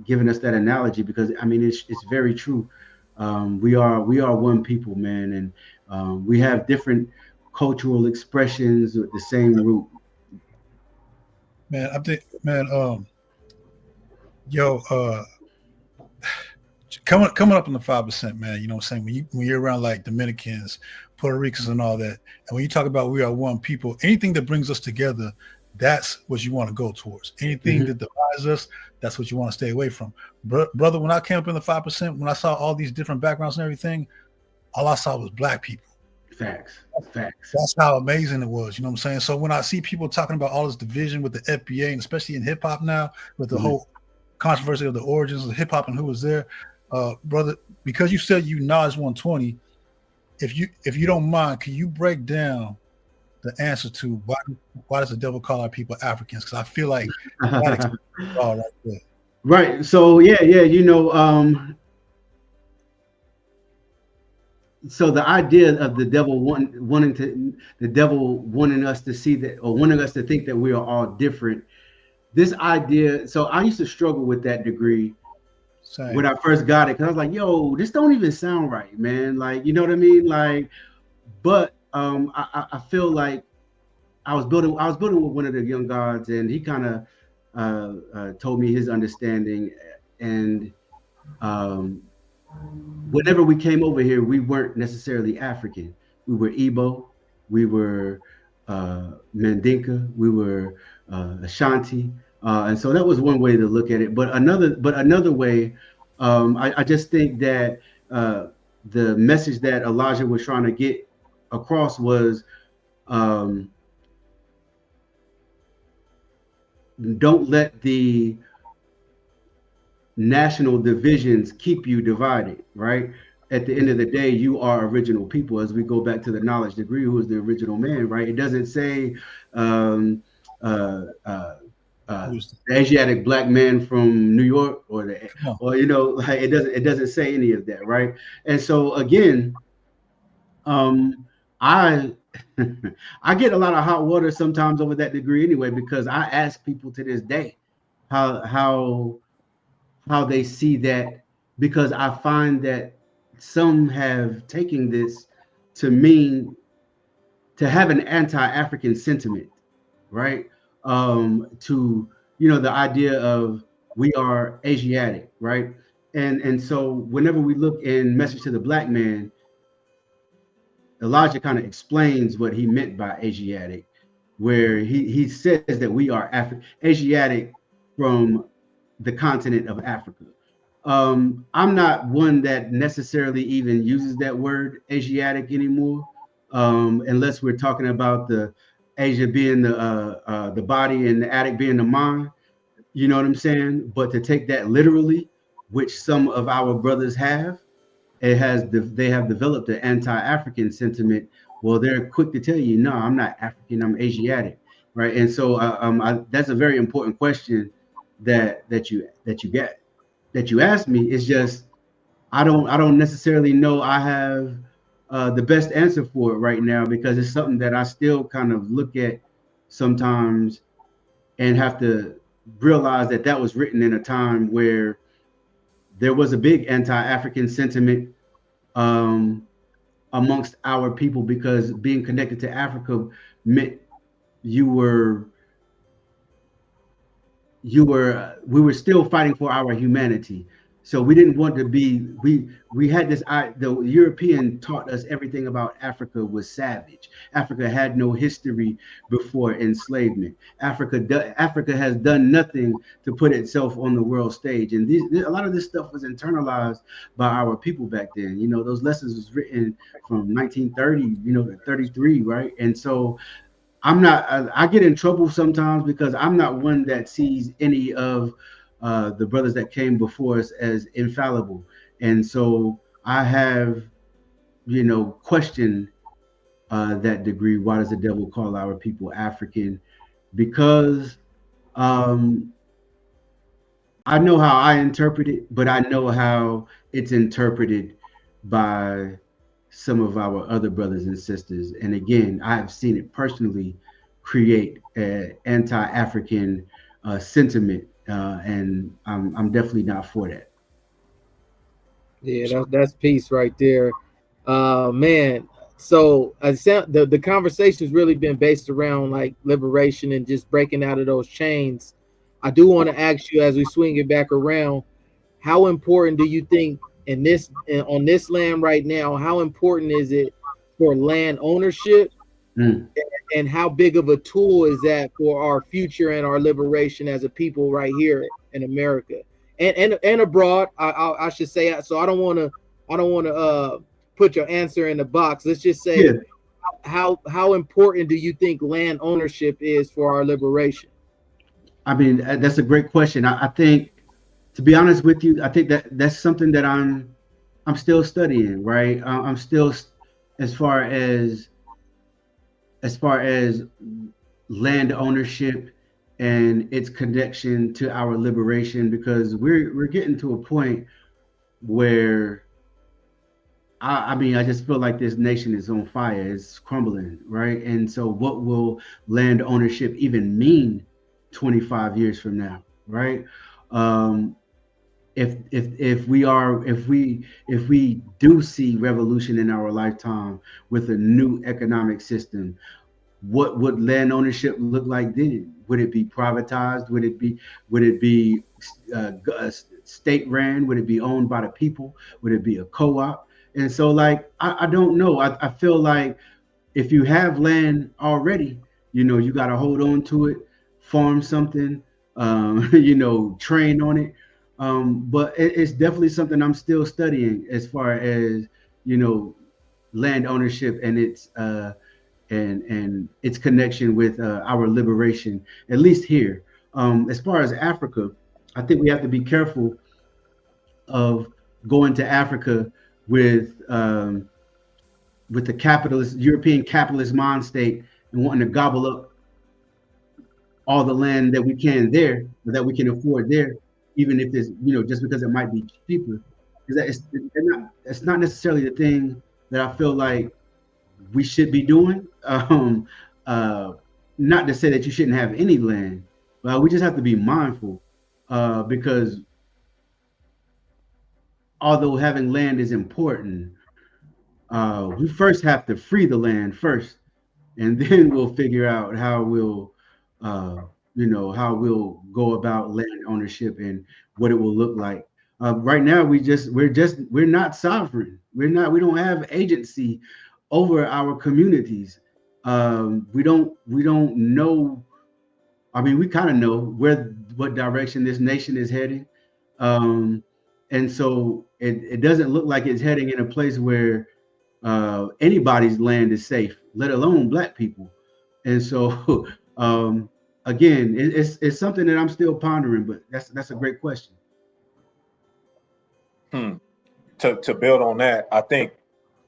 Speaker 4: giving us that analogy, because I mean it's very true. We are one people, man, and we have different cultural expressions with the same root.
Speaker 3: Man, I think, coming up in the 5%, man, you know what I'm saying? When you're around like Dominicans, Puerto Ricans and all that, and when you talk about we are one people, anything that brings us together, that's what you want to go towards. Anything that divides us, that's what you want to stay away from. Brother, when I came up in the 5%, when I saw all these different backgrounds and everything, all I saw was black people.
Speaker 4: Facts.
Speaker 3: That's how amazing it was. You know what I'm saying? So when I see people talking about all this division with the FBA, and especially in hip hop now, with the whole controversy of the origins of hip hop and who was there, brother, because you said you Nas 120, if you don't mind, can you break down the answer to why does the devil call our people Africans? Because I feel like that all right there.
Speaker 4: Right. So so the idea of the devil wanting us to see that, or wanting us to think that we are all different. This idea. So I used to struggle with that degree, when I first got it, because I was like, yo, this don't even sound right, man. Like, you know what I mean? Like, but I feel like I was building with one of the young gods, and he kind of told me his understanding. And whenever we came over here, we weren't necessarily African. We were Igbo, we were Mandinka, we were Ashanti, and so that was one way to look at it. But another way, I just think that the message that Elijah was trying to get across was, don't let the national divisions keep you divided, right? At the end of the day, you are original people. As we go back to the knowledge degree, who is the original man, right? It doesn't say the Asiatic black man from New York, or you know, like it doesn't say any of that, right? And so again, I I get a lot of hot water sometimes over that degree anyway, because I ask people to this day how they see that, because I find that some have taken this to mean to have an anti-African sentiment, right? To, you know, the idea of we are Asiatic, right? And so whenever we look in Message to the Black Man, Elijah kind of explains what he meant by Asiatic, where he says that we are Asiatic from the continent of Africa. I'm not one that necessarily even uses that word Asiatic anymore, unless we're talking about the Asia being the body and the Attic being the mind. You know what I'm saying? But to take that literally, which some of our brothers have, they have developed an anti-African sentiment. Well, they're quick to tell you, no, I'm not African, I'm Asiatic, right? And so that's a very important question that you asked me. It's just I don't necessarily know I have the best answer for it right now, because it's something that I still kind of look at sometimes and have to realize that was written in a time where there was a big anti-African sentiment amongst our people, because being connected to Africa meant we were still fighting for our humanity. So we didn't want to be, we had this, the European taught us everything about Africa was savage. Africa had no history before enslavement. Africa has done nothing to put itself on the world stage. And a lot of this stuff was internalized by our people back then. You know, those lessons was written from 1930, you know, to 33, right? And so I get in trouble sometimes because I'm not one that sees any of the brothers that came before us as infallible. And so I have, you know, questioned that degree. Why does the devil call our people African? Because I know how I interpret it, but I know how it's interpreted by some of our other brothers and sisters. And again, I have seen it personally create an anti-African sentiment, and I'm definitely not for that.
Speaker 2: Yeah, that's peace right there, man. So the conversation has really been based around like liberation and just breaking out of those chains. I do want to ask you, as we swing it back around, how important do you think on this land right now, how important is it for land ownership, and how big of a tool is that for our future and our liberation as a people right here in America and abroad? I should say. So I don't want to put your answer in the box. Let's just say, yeah. How important do you think land ownership is for our liberation?
Speaker 4: I mean, that's a great question. I think, to be honest with you, I think that's something that I'm still studying, right? I'm still, as far as land ownership and its connection to our liberation, because we're getting to a point where I mean, I just feel like this nation is on fire, it's crumbling, right? And so what will land ownership even mean 25 years from now, right? if we do see revolution in our lifetime with a new economic system, what would land ownership look like then? Would it be privatized? Would it be state ran? Would it be owned by the people? Would it be a co-op? And so, like, I don't know. I feel like if you have land already, you got to hold on to it, farm something, train on it. But it's definitely something I'm still studying as far as land ownership and its connection with our liberation, at least here. As far as Africa, I think we have to be careful of going to Africa with the capitalist European capitalist mind state and wanting to gobble up all the land that we can there, that we can afford there, even if it's just because it might be cheaper. Because it's not necessarily the thing that I feel like we should be doing. Uh, Not to say that you shouldn't have any land, but we just have to be mindful because although having land is important, we first have to free the land first, and then we'll figure out uh, how we'll go about land ownership and what it will look like. Right now, we're not sovereign. We don't have agency over our communities. We don't know. I mean, we kind of know what direction this nation is heading, um, and so it doesn't look like it's heading in a place where anybody's land is safe, let alone Black people. And so, again, it's something that I'm still pondering, but that's a great question.
Speaker 1: Hmm. To build on that, I think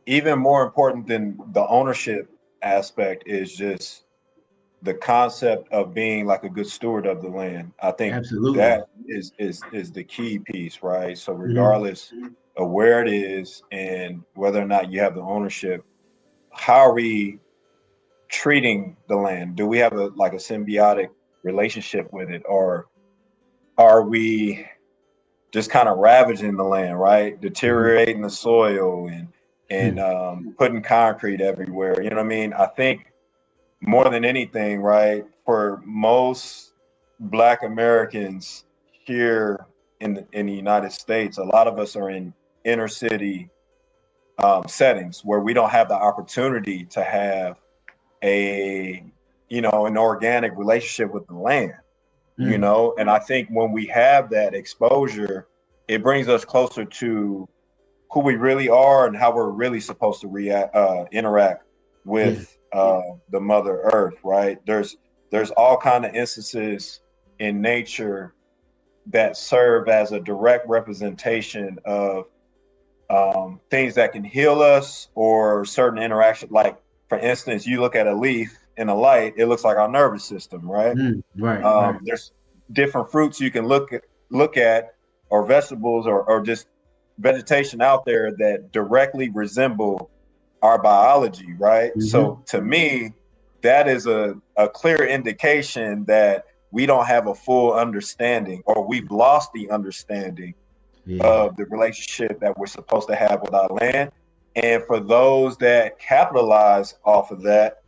Speaker 1: even more important than the ownership aspect is just the concept of being like a good steward of the land. I think
Speaker 4: Absolutely.
Speaker 1: that is the key piece, right? So
Speaker 4: Mhm.
Speaker 1: regardless of where it is and whether or not you have the ownership, how are we treating the land? Do we have a symbiotic relationship with it, or are we just kind of ravaging the land, right?
Speaker 4: Mhm.
Speaker 1: Deteriorating the soil and
Speaker 4: Mhm.
Speaker 1: putting concrete everywhere. You know what I mean? I think more than anything, right, for most Black Americans here in the United States, a lot of us are in inner city settings where we don't have the opportunity to have a an organic relationship with the land.
Speaker 4: Mhm.
Speaker 1: And I think when we have that exposure, it brings us closer to who we really are and how we're really supposed to interact
Speaker 4: Yeah.
Speaker 1: with the Mother Earth, right? There's all kind of instances in nature that serve as a direct representation of things that can heal us or certain interaction. Like, for instance, you look at a leaf in a light, it looks like our nervous system, right?
Speaker 4: Mhm. Right. Right.
Speaker 1: There's different fruits you can look at, or vegetables, or just vegetation out there that directly resemble our biology, right?
Speaker 4: Mhm.
Speaker 1: So to me, that is a clear indication that we don't have a full understanding, or we've lost the understanding
Speaker 4: Yeah.
Speaker 1: of the relationship that we're supposed to have with our land. And for those that capitalize off of that,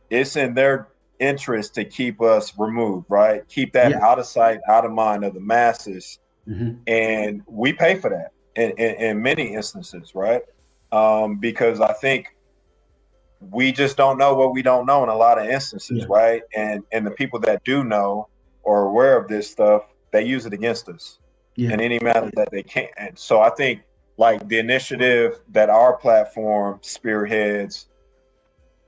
Speaker 1: it's in their interest to keep us removed, right? Keep that
Speaker 4: Yeah.
Speaker 1: out of sight, out of mind of the masses.
Speaker 4: Mhm.
Speaker 1: And we pay for that in many instances, right? Because I think we just don't know what we don't know in a lot of instances,
Speaker 4: Yeah.
Speaker 1: right? And the people that do know or are aware of this stuff, they use it against us
Speaker 4: Yeah.
Speaker 1: in any manner that they can. And so I think, like, the initiative that our platform spearheads,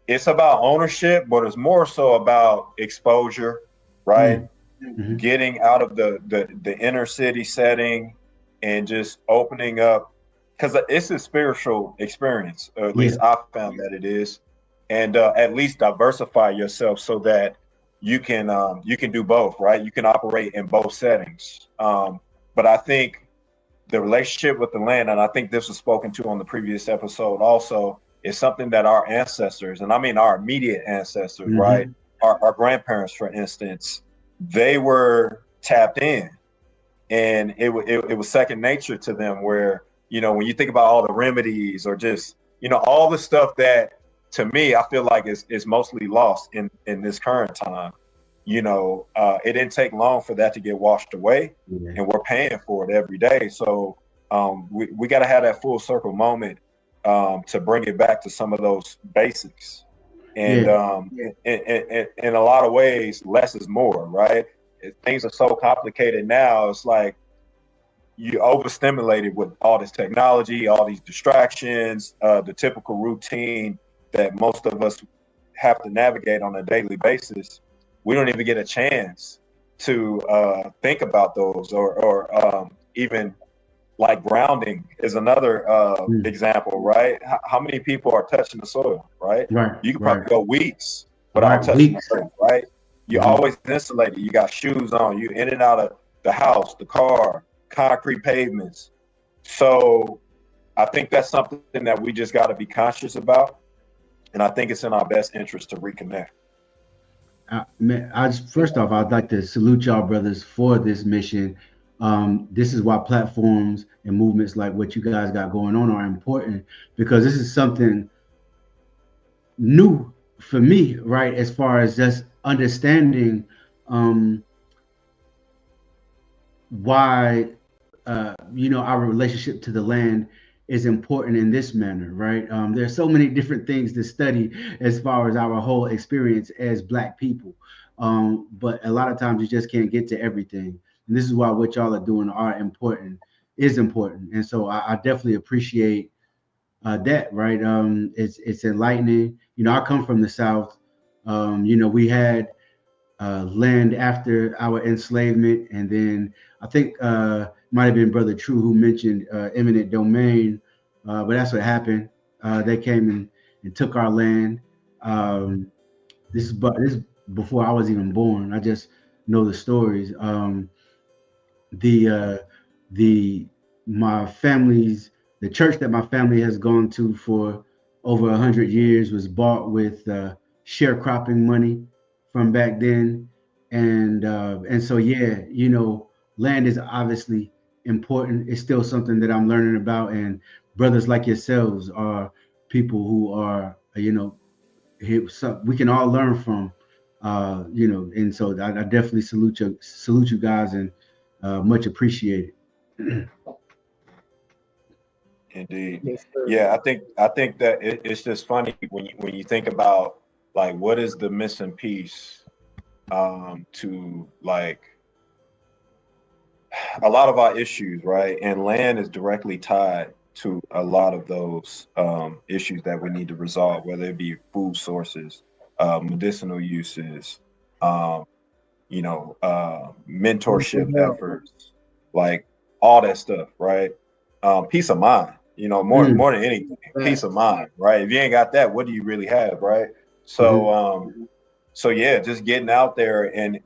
Speaker 1: it's about ownership, but it's more so about exposure, right?
Speaker 4: Mhm. Mhm.
Speaker 1: Getting out of the inner city setting and just opening up, because it's a spiritual experience, or at
Speaker 4: Yeah.
Speaker 1: least I found that it is. And at least diversify yourself so that you can do both, right? You can operate in both settings. But I think the relationship with the land, and I think this was spoken to on the previous episode also, is something that our ancestors, and I mean our immediate ancestors, right?
Speaker 4: Mhm.
Speaker 1: Our grandparents, for instance, they were tapped in. and it was second nature to them. Where when you think about all the remedies or just all the stuff that to me I feel like is mostly lost in this current time. It didn't take long for that to get washed away, and we're paying for it every day. So we got to have that full circle moment to bring it back to some of those basics. And in a lot of ways, less is more, right? Things are so complicated now. It's like you're overstimulated with all this technology, all these distractions, the typical routine that most of us have to navigate on a daily basis. We don't even get a chance to think about those, or even like grounding is another example, right? How many people are touching the soil, right? You can probably go weeks without touching the earth, right? You're always insulated. You got shoes on. You in and out of the house, the car, concrete pavements. So I think that's something that we just got to be conscious about. And I think it's in our best interest to reconnect.
Speaker 4: First off, I'd like to salute y'all brothers for this mission. This is why platforms and movements like what you guys got going on are important, because this is something new for me, right? As far as just understanding why our relationship to the land is important in this manner, right? There's so many different things to study as far as our whole experience as Black people, but a lot of times you just can't get to everything, and this is why what y'all are doing is important, and so I definitely appreciate that, right? It's enlightening. I come from the South. We had land after our enslavement, and then I think might have been Brother True who mentioned eminent domain, but that's what happened. They came and took our land. This is before I was even born. I just know the stories. The church that my family has gone to for over 100 years was bought with sharecropping money from back then, and so land is obviously important. It's still something that I'm learning about, and brothers like yourselves are people who are we can all learn from, and so I definitely salute you guys, and much appreciated.
Speaker 1: Indeed. Yes, yeah, I think that it's just funny when you think about like what is the missing piece to like a lot of our issues, right? And land is directly tied to a lot of those issues that we need to resolve, whether it be food sources, medicinal uses, mentorship efforts, like all that stuff, right? Peace of mind, more than anything, peace of mind, right? If you ain't got that, what do you really have, right? So, just getting out there and,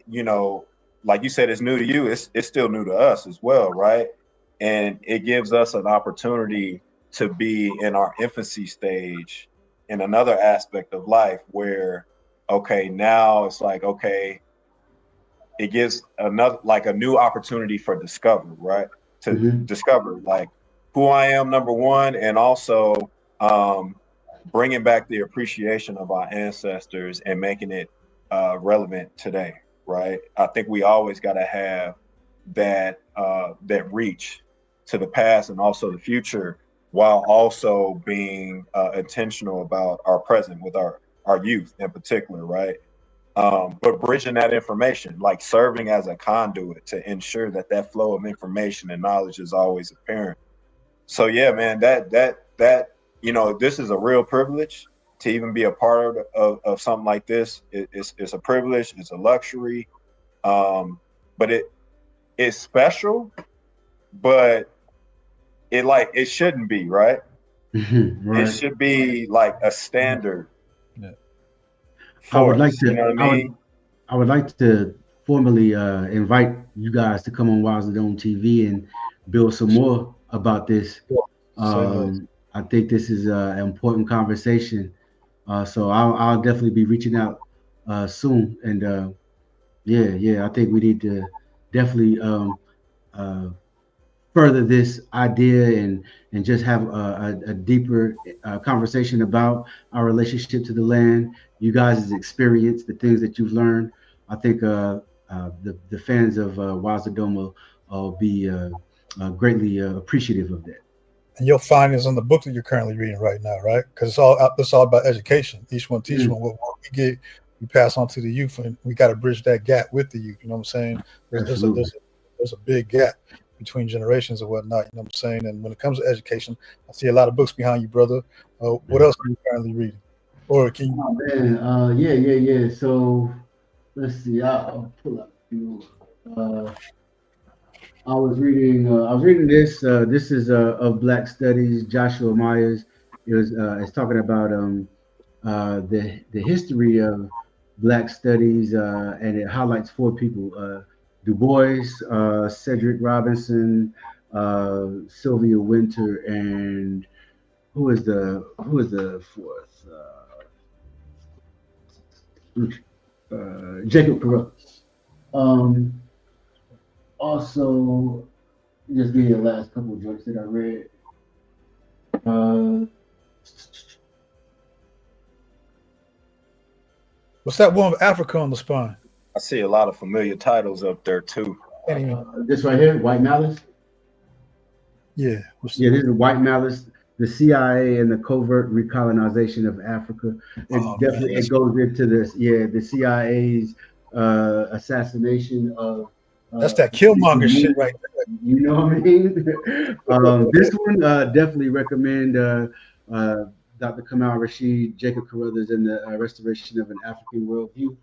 Speaker 1: like you said, it's new to you. It's still new to us as well, right? And it gives us an opportunity to be in our infancy stage in another aspect of life where, okay, now it's like, okay, it gives a new opportunity for discovery, right? To discover like who I am, number one, and also bringing back the appreciation of our ancestors and making it relevant today, right? I think we always got to have that reach to the past and also the future, while also being intentional about our present with our youth in particular, right? But bridging that information, like serving as a conduit to ensure that flow of information and knowledge is always apparent. So yeah, man, that this is a real privilege to even be a part of something like this. It's a privilege, it's a luxury, but it's special, but it shouldn't be, right? Right. It should be like a standard.
Speaker 4: Yeah. I would like to formally invite you guys to come on Wisely Dome TV and build some more about this. I think this is an important conversation. So I'll definitely be reaching out soon. And I think we need to definitely further this idea and just have a deeper conversation about our relationship to the land, you guys' experience, the things that you've learned. I think the fans of Wazadom will be greatly appreciative of that.
Speaker 3: And your findings on the book that you're currently reading right now, right? Because it's all about education. Each one teach one. What we get, we pass on to the youth, and we got to bridge that gap with the youth. You know what I'm saying? There's a big gap between generations and whatnot. You know what I'm saying? And when it comes to education, I see a lot of books behind you, brother. What else are you currently reading? Or can you?
Speaker 4: Oh, man. Yeah. So let's see. I'll pull up a few. I was reading this. This is of Black Studies, Joshua Myers. It's talking about the history of Black Studies, and it highlights four people: Du Bois, Cedric Robinson, Sylvia Winter, and who is the fourth? Jacob Carruthers. Also, just give you the last couple of joints that I read.
Speaker 3: What's that one with Africa on the spine?
Speaker 1: I see a lot of familiar titles up there too.
Speaker 4: This right here, White Malice.
Speaker 3: Yeah.
Speaker 4: This is White Malice, the CIA and the covert recolonization of Africa. It goes into this. Yeah, the CIA's assassination of.
Speaker 3: That's that Killmonger shit right there.
Speaker 4: You know what I mean? This one definitely recommend Dr. Kamal Rashid, Jacob Carruthers, and the Restoration of an African Worldview.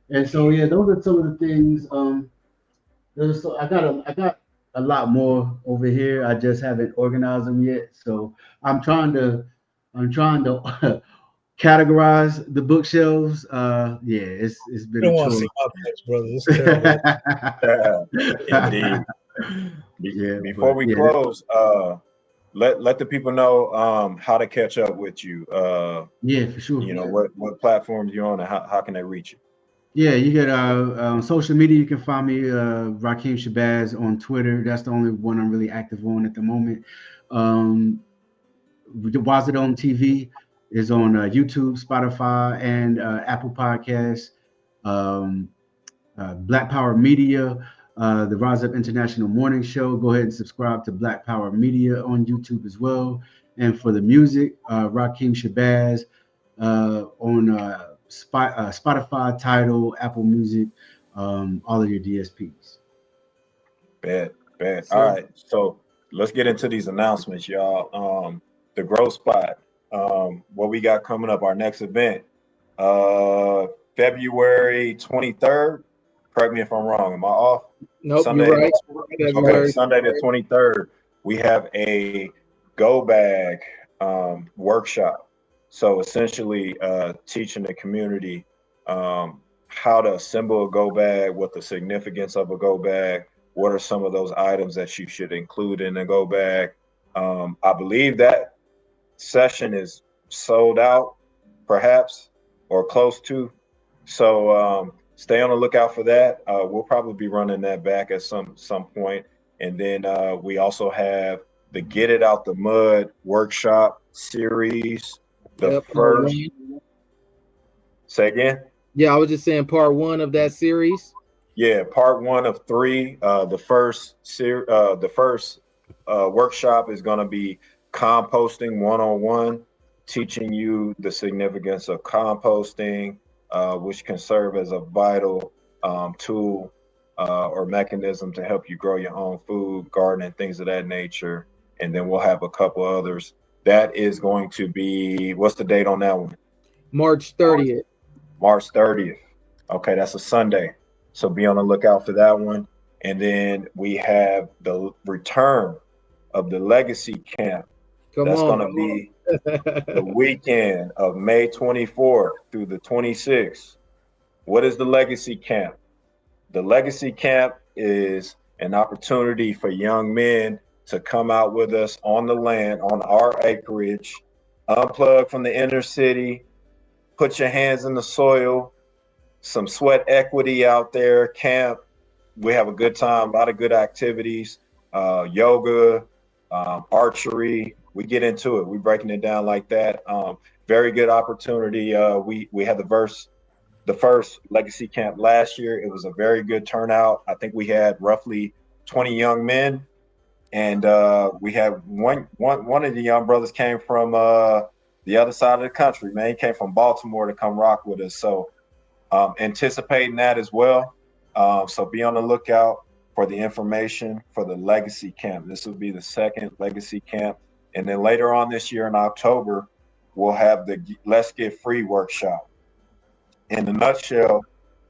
Speaker 4: And so yeah, those are some of the things. I got a lot more over here. I just haven't organized them yet. So I'm trying to categorize the bookshelves. It's been a chore.
Speaker 3: Brother. It's terrible.
Speaker 1: Indeed. Before we close, let the people know how to catch up with you.
Speaker 4: For sure.
Speaker 1: You know what platforms you're on and how can they reach you?
Speaker 4: Yeah, you get on social media. You can find me Rakeem Shabazz on Twitter. That's the only one I'm really active on at the moment. Wazadom TV is on YouTube, Spotify, and Apple Podcasts. Black Power Media, the Rise Up International Morning Show. Go ahead and subscribe to Black Power Media on YouTube as well. And for the music, Rakeem Shabazz on Spotify, Tidal, Apple Music, all of your DSPs.
Speaker 1: Bet. All right, so let's get into these announcements, y'all. The Growth Spot. What we got coming up? Our next event, February 23rd. Correct me if I'm wrong. Am I off?
Speaker 2: Nope,
Speaker 1: Sunday,
Speaker 2: you're right.
Speaker 1: Okay, Sunday the 23rd. We have a go bag workshop. So essentially, teaching the community how to assemble a go bag, what the significance of a go bag, what are some of those items that you should include in a go bag. I believe that session is sold out, perhaps, or close to. So stay on the lookout for that. We'll probably be running that back at some point. And then we also have the Get It Out the Mud workshop series. First. Say again?
Speaker 2: Yeah, I was just saying part one of that series.
Speaker 1: Yeah, part one of 3. The first workshop is going to be composting 101, teaching you the significance of composting, which can serve as a vital tool or mechanism to help you grow your own food, garden, and things of that nature. And then we'll have a couple others. That is going to be, what's the date on that one?
Speaker 2: March 30th.
Speaker 1: March 30th. Okay, that's a Sunday. So be on the lookout for that one. And then we have the return of the Legacy Camp. That's going to be the weekend of May 24th through the 26th. What is the Legacy Camp? The Legacy Camp is an opportunity for young men to come out with us on the land, on our acreage, unplug from the inner city, put your hands in the soil, some sweat equity out there, camp. We have a good time, a lot of good activities. yoga, archery. We get into it. We breaking it down like that. Very good opportunity. We had the first legacy camp last year. It was a very good turnout. I think we had roughly 20 young men, and we had one of the young brothers came from the other side of the country. Man, he came from Baltimore to come rock with us. So anticipating that as well. So be on the lookout for the information for the legacy camp. This will be the second legacy camp, and then later on this year in October, we'll have the Let's Get Free workshop. In a nutshell,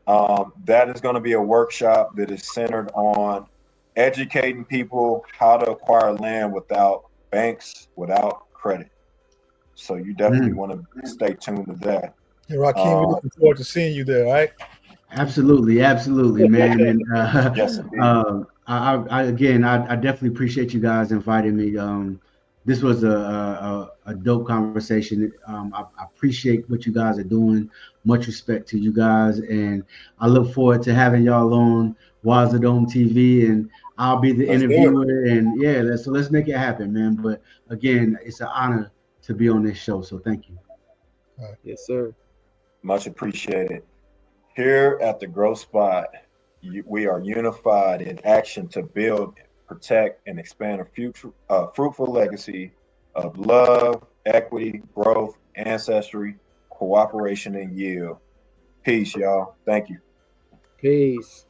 Speaker 1: that is going to be a workshop that is centered on educating people how to acquire land without banks, without credit. So you definitely want to stay tuned to that.
Speaker 3: Hey, Rakeem, we're looking forward to seeing you there, all right?
Speaker 4: Absolutely, man. And
Speaker 1: yes,
Speaker 4: I definitely appreciate you guys inviting me. This was a dope conversation. I appreciate what you guys are doing. Much respect to you guys, and I look forward to having y'all on Waza Dome TV, and I'll be the interviewer. And yeah, let's make it happen, man. But again, it's an honor to be on this show. So thank you.
Speaker 2: Yes, sir.
Speaker 1: Much appreciated. Here at the Growth Spot, we are unified in action to build, protect, and expand a fruitful legacy of love, equity, growth, ancestry, cooperation, and yield. Peace, y'all. Thank you.
Speaker 2: Peace.